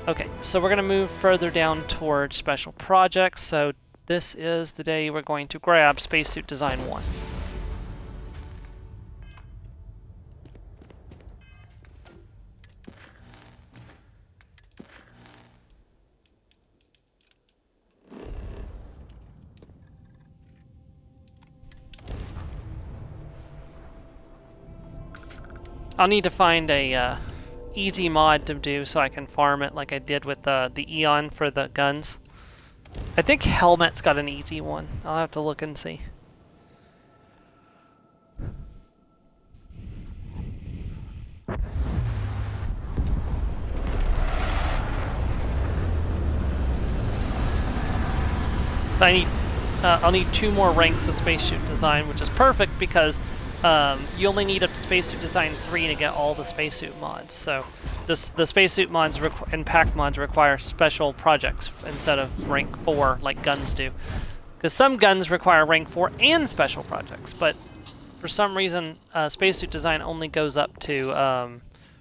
Okay, so we're going to move further down towards special projects, so this is the day we're going to grab Spacesuit Design 1. I'll need to find a easy mod to do so I can farm it like I did with the Eon for the guns. I think Helmet's got an easy one. I'll have to look and see. I'll need 2 more ranks of Spacesuit Design, which is perfect because you only need a Spacesuit Design 3 to get all the spacesuit mods. So just the spacesuit mods and pack mods require special projects instead of rank 4 like guns do. Because some guns require rank 4 and special projects, but for some reason Spacesuit Design only goes up to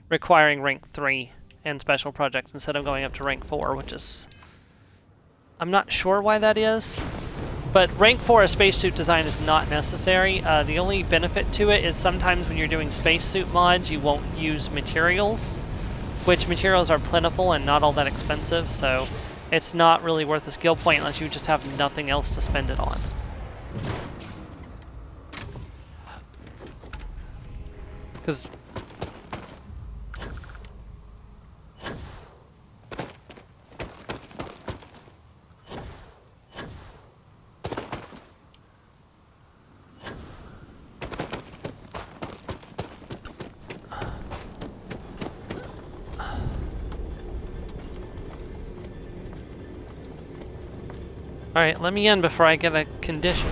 requiring rank 3 and special projects instead of going up to rank 4, which is... I'm not sure why that is. But rank 4 of Spacesuit Design is not necessary. The only benefit to it is sometimes when you're doing spacesuit mods, you won't use materials, which materials are plentiful and not all that expensive, so it's not really worth a skill point unless you just have nothing else to spend it on. Because... Alright, let me in before I get a condition.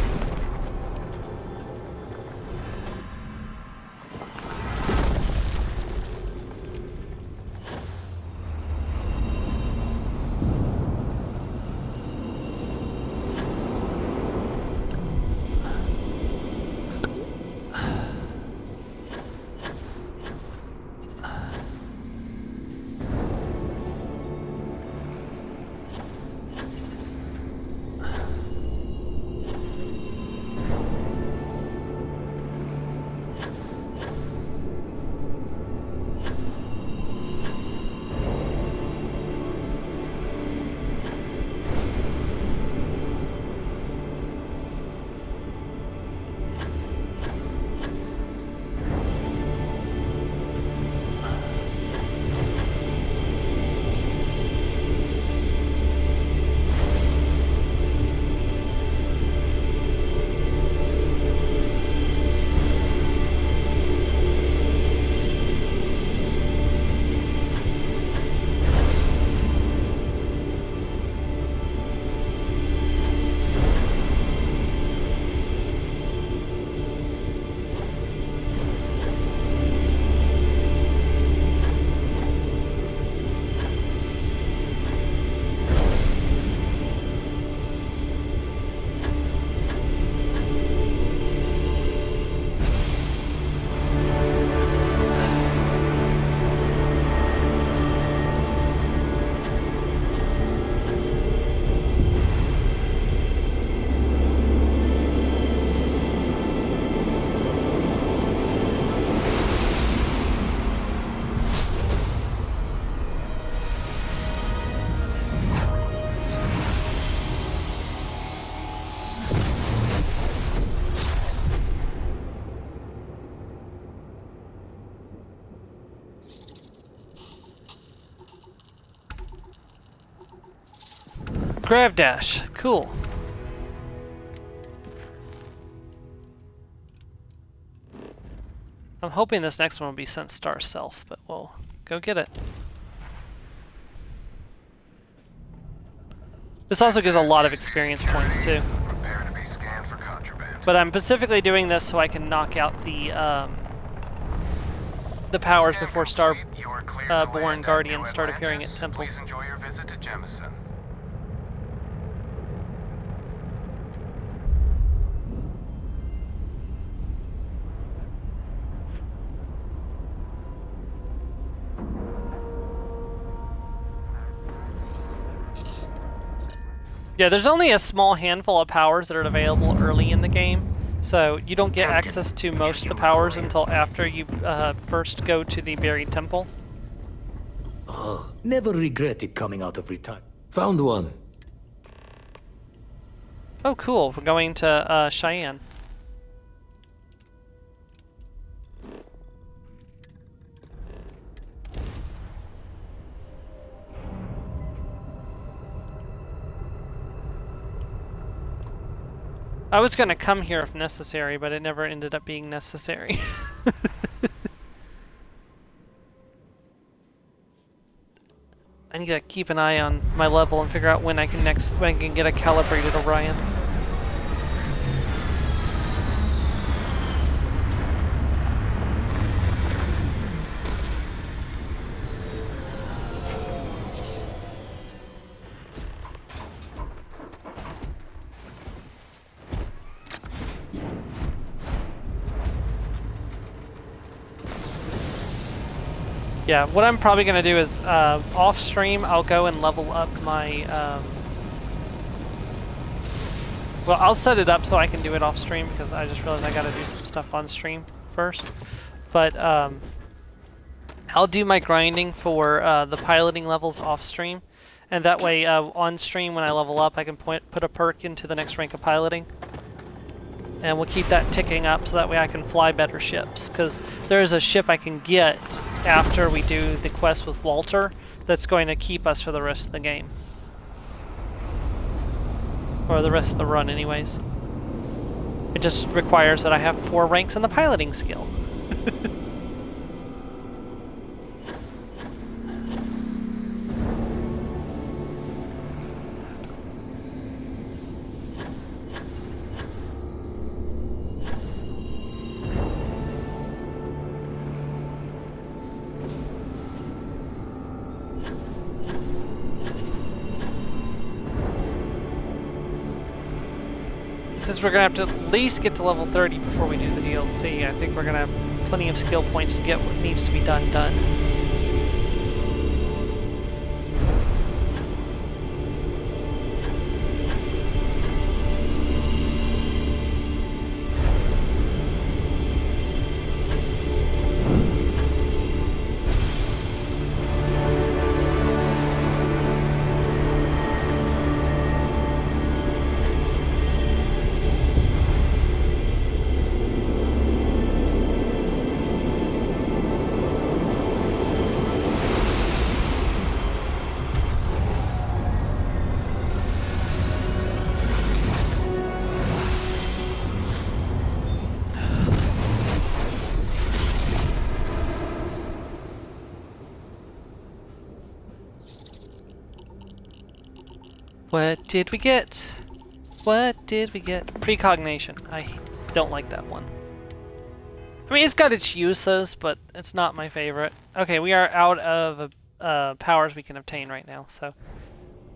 Grav Dash, cool. I'm hoping this next one will be sent Star Self, but we'll go get it. This also gives a lot of experience points too. But I'm specifically doing this so I can knock out the powers before Starborn Guardians start appearing at temples. Yeah, there's only a small handful of powers that are available early in the game, so you don't get access to most of the powers until after you first go to the buried temple. Never regretted coming out of retirement. Found one. Oh, cool. We're going to Cheyenne. I was going to come here if necessary, but it never ended up being necessary. I need to keep an eye on my level and figure out when I can get a calibrated Orion. Yeah, what I'm probably going to do is, off stream, I'll go and level up my, well, I'll set it up so I can do it off stream, because I just realized I got to do some stuff on stream first. But, I'll do my grinding for, the piloting levels off stream, and that way, on stream, when I level up, I can put a perk into the next rank of piloting. And we'll keep that ticking up so that way I can fly better ships, because there is a ship I can get after we do the quest with Walter that's going to keep us for the rest of the game. Or the rest of the run anyways. It just requires that I have 4 ranks in the piloting skill. Since we're going to have to at least get to level 30 before we do the DLC, I think we're going to have plenty of skill points to get what needs to be done. What did we get? What did we get? Precognition. I don't like that one. I mean, it's got its uses, but it's not my favorite. Okay, we are out of powers we can obtain right now, so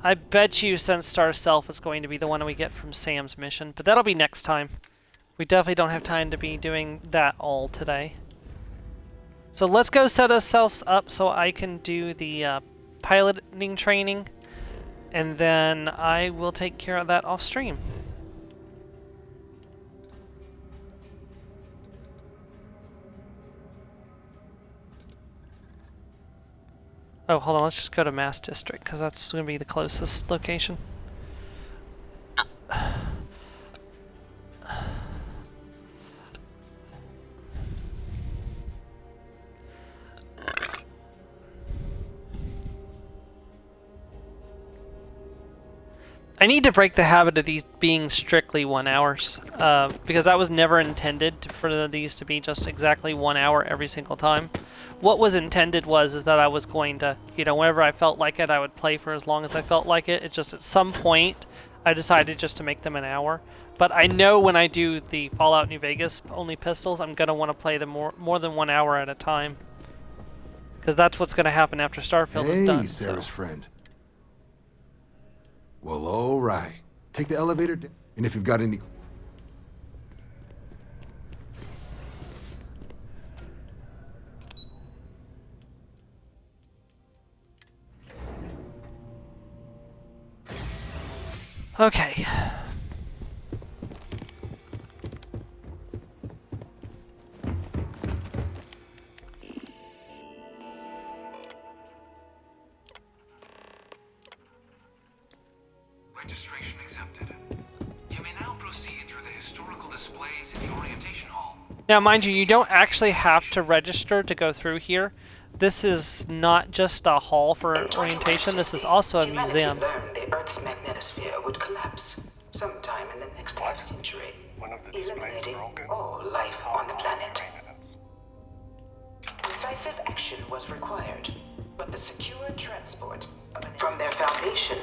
I bet you Sense Star Self is going to be the one we get from Sam's mission, but that'll be next time. We definitely don't have time to be doing that all today. So let's go set ourselves up so I can do the piloting training, and then I will take care of that off stream. Oh, hold on, let's just go to Mass District, because that's going to be the closest location. I need to break the habit of these being strictly 1 hours, because that was never intended for these to be just exactly 1 hour every single time. What was intended is that I was going to, whenever I felt like it, I would play for as long as I felt like it. It's just at some point, I decided just to make them an hour. But I know when I do the Fallout New Vegas only pistols, I'm going to want to play them more than 1 hour at a time. Because that's what's going to happen after Starfield is done. Hey, Sarah's friend. Well, all right. Take the elevator, and if you've got any... Okay. Registration accepted. You may now proceed through the historical displays in the orientation hall. Now, mind you, you don't actually have to register to go through here. This is not just a hall for orientation, this is also a museum. Learned the Earth's magnetosphere would collapse sometime in the next half-century, eliminating all life on the planet. Decisive action was required, but the secure transport from their foundation,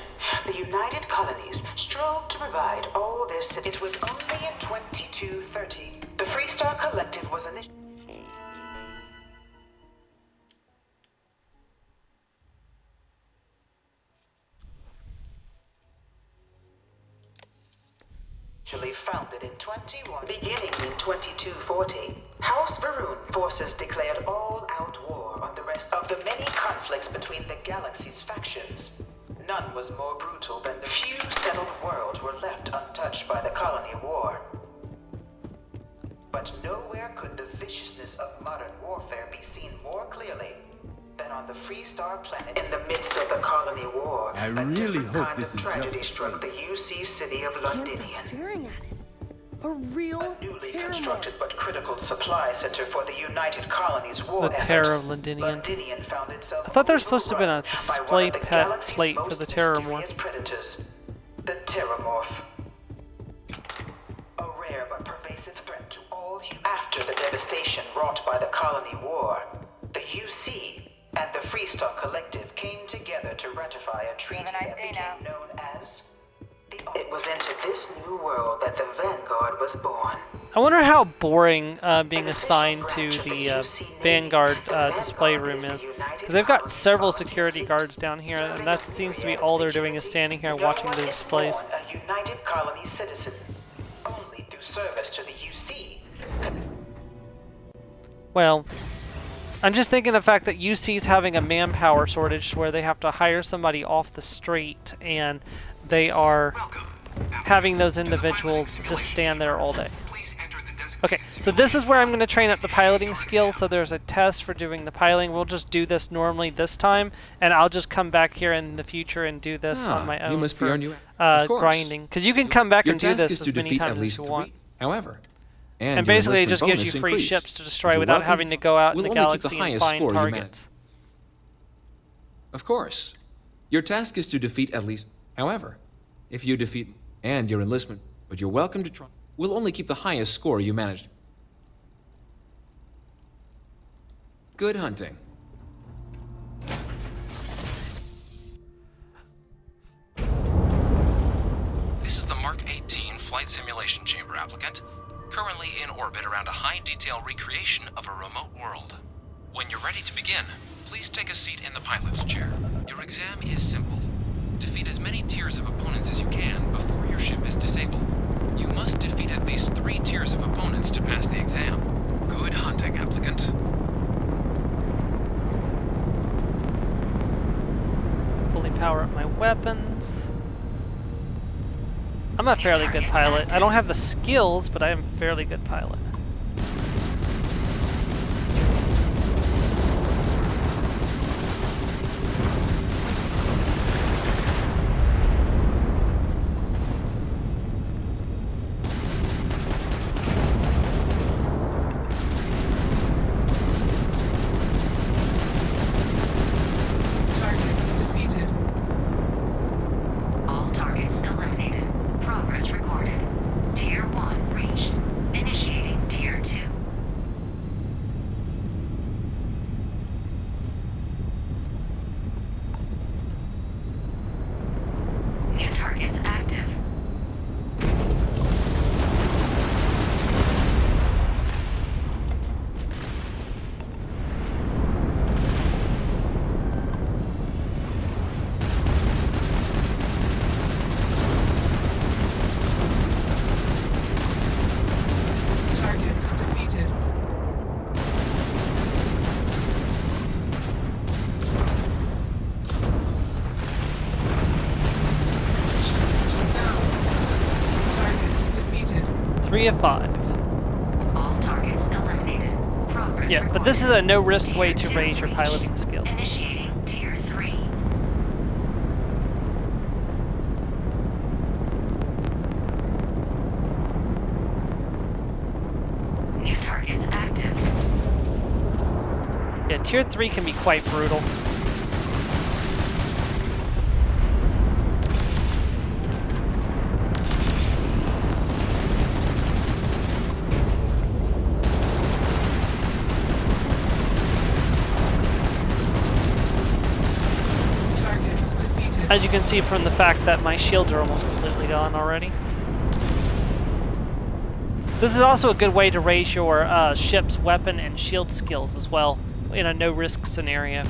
the United Colonies strove to provide all their citizens. It was only in 2230 the Freestar Collective was initially founded in 21, beginning in 2240. House Varun forces declared all-out war on the rest of the many conflicts between the galaxy's factions. None was more brutal than the few settled worlds were left untouched by the colony war. But nowhere could the viciousness of modern warfare be seen more clearly than on the Freestar planet. In the midst of the colony war, I really hope this is tragedy just struck the UC city of Londinian. Staring at it. A real Newly constructed but critical supply center for the United Colonies war The effort. Terror of Londinian. Londinian found itself I thought there was supposed to have been a overrun by one display of the pet galaxy's plate for most the Terrormorph. mysterious predators, the Terrormorph. A rare but pervasive threat to all humans. After the devastation wrought by the colony war, the UC and the Freestar Collective came together to ratify a treaty that became known as It was into this new world that the Vanguard was born. I wonder how boring being assigned to the Vanguard display room is. Because they've got several security guards down here, and that seems to be all they're doing is standing here watching the displays. A United Colony citizen, only through service to the UC. Well, I'm just thinking the fact that UC's having a manpower shortage where they have to hire somebody off the street, and they are having those individuals just stand there all day. Okay, so this is where I'm going to train up the piloting skills. So there's a test for doing the piloting. We'll just do this normally this time, and I'll just come back here in the future and do this on my own. You must be our new grinding, because you can come back and do this as many times as you want. However, and basically it just gives you free ships to destroy without having to go out in the galaxy and find targets. Of course, your task is to defeat at least. However, if you defeat and your enlistment, but you're welcome to try. We'll only keep the highest score you managed. Good hunting. This is the Mark 18 Flight Simulation Chamber applicant, currently in orbit around a high-detail recreation of a remote world. When you're ready to begin, please take a seat in the pilot's chair. Your exam is simple. Defeat as many tiers of opponents as you can before your ship is disabled. You must defeat at least 3 tiers of opponents to pass the exam. Good hunting, applicant. Fully power up my weapons. I'm a fairly good pilot. I don't have the skills, but I am a fairly good pilot. Initiating 3 of 5. All targets eliminated. Progress Yeah, but this is a no-risk way to raise your piloting skill. Initiating Tier 3. New targets active. Yeah, Tier 3 can be quite brutal. As you can see from the fact that my shields are almost completely gone already. This is also a good way to raise your ship's weapon and shield skills as well, in a no-risk scenario.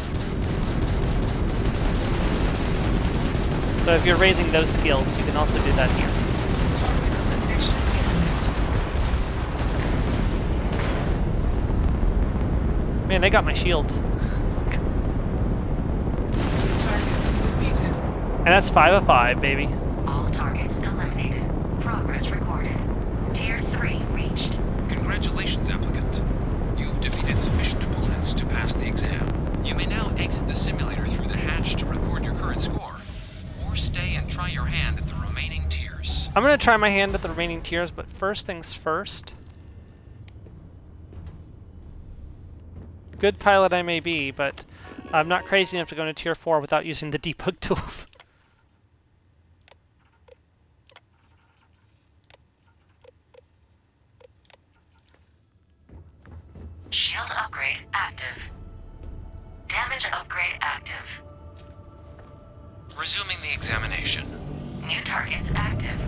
So if you're raising those skills, you can also do that here. Man, they got my shields. And that's 5 of 5, baby. All targets eliminated. Progress recorded. Tier 3 reached. Congratulations, applicant. You've defeated sufficient opponents to pass the exam. You may now exit the simulator through the hatch to record your current score, or stay and try your hand at the remaining tiers. I'm gonna try my hand at the remaining tiers, but first things first. Good pilot I may be, but I'm not crazy enough to go into Tier 4 without using the debug tools. Shield upgrade active. Damage upgrade active. Resuming the examination. New targets active.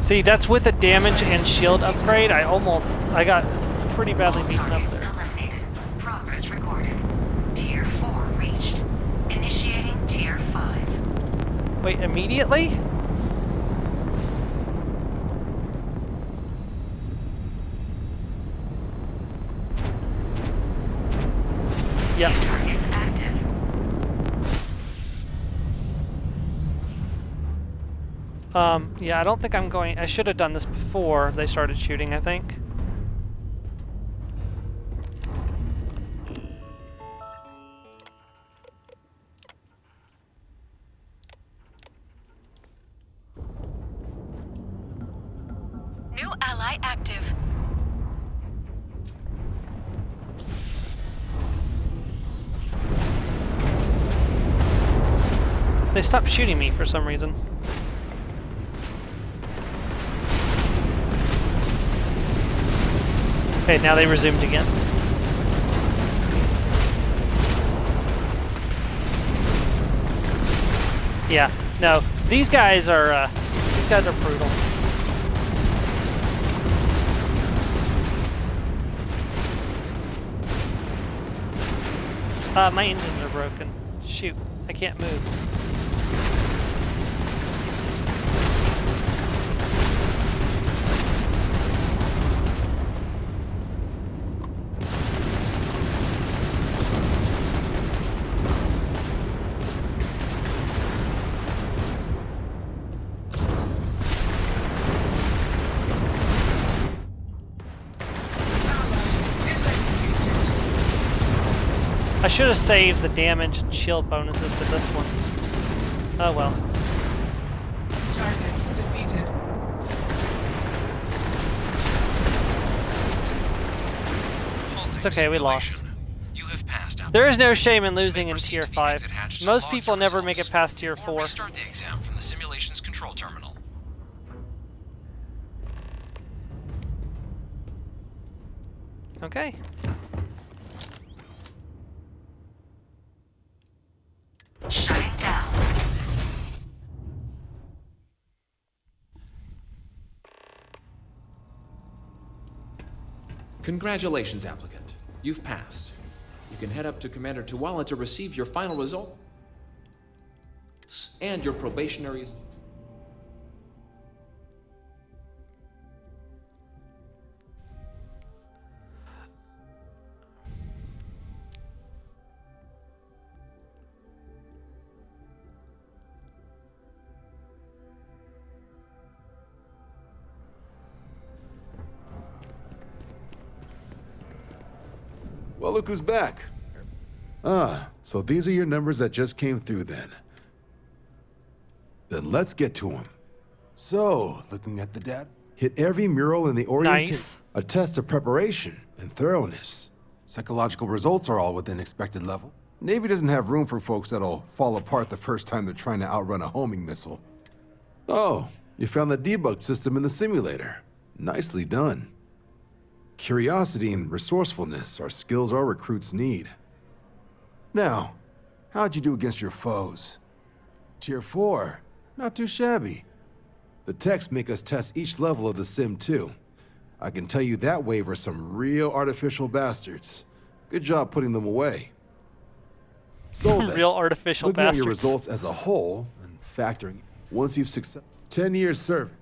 See, that's with a damage and shield upgrade. I got pretty badly beaten up there. Eliminated. Progress recorded. Tier 4 reached. Initiating Tier 5. Wait, immediately? Yep. Targets active. Yeah, I don't think I'm going... I should have done this before they started shooting, I think. New ally active. They stopped shooting me for some reason. Okay, now they resumed again. Yeah, no, these guys are brutal. My engines are broken. Shoot, I can't move. I should have saved the damage and shield bonuses for this one. Oh well. Target defeated. It's okay, we lost. You have passed out. There is no shame in losing in Tier 5. Most people never make it past Tier 4. Restart the exam from the simulation's control terminal. Okay. Shutting down. Congratulations, applicant. You've passed. You can head up to Commander Tuala to receive your final result and your probationary. Well, look who's back. Ah, so these are your numbers that just came through then. Then let's get to them. So, looking at the data, hit every mural in the orientation. Nice. A test of preparation and thoroughness. Psychological results are all within expected level. Navy doesn't have room for folks that'll fall apart the first time they're trying to outrun a homing missile. Oh, you found the debug system in the simulator. Nicely done. Curiosity and resourcefulness are skills our recruits need. Now, how'd you do against your foes? Tier 4, not too shabby. The techs make us test each level of the sim too. I can tell you that wave are some real artificial bastards. Good job putting them away. So then, Real artificial looking bastards. at your results as a whole and factoring once you've 10 years serving.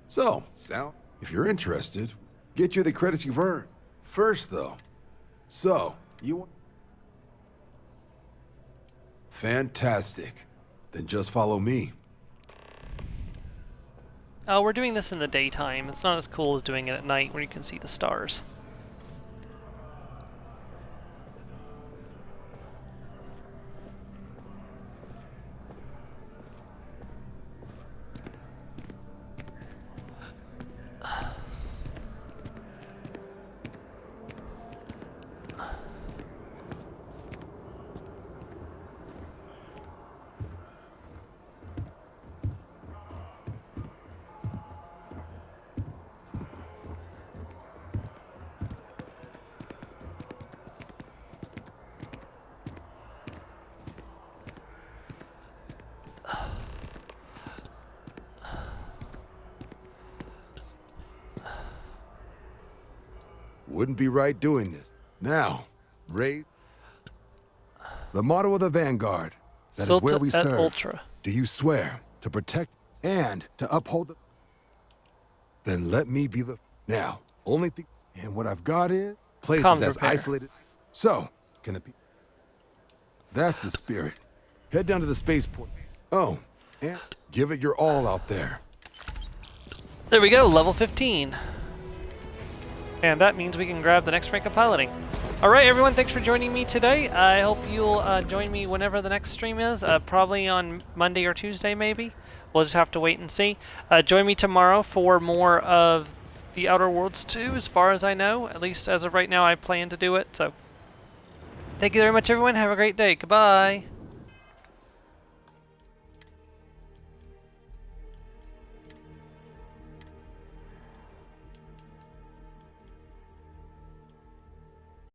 So, Sal, if you're interested, get you the credits you've earned. First, though. So, you want... Fantastic. Then just follow me. Oh, we're doing this in the daytime. It's not as cool as doing it at night where you can see the stars. Wouldn't be right doing this. Now, raise the motto of the Vanguard. That is where we Silta et serve. Ultra. Do you swear to protect and to uphold the... Then let me be the... Now, only thing... And what I've got is... Places Comms as repair. isolated... So, can the people... That's the spirit. Head down to the spaceport. Oh, and give it your all out there. There we go, level 15. And that means we can grab the next rank of piloting. Alright everyone, thanks for joining me today. I hope you'll join me whenever the next stream is. Probably on Monday or Tuesday maybe. We'll just have to wait and see. Join me tomorrow for more of The Outer Worlds 2, as far as I know. At least as of right now I plan to do it. So, thank you very much everyone. Have a great day. Goodbye.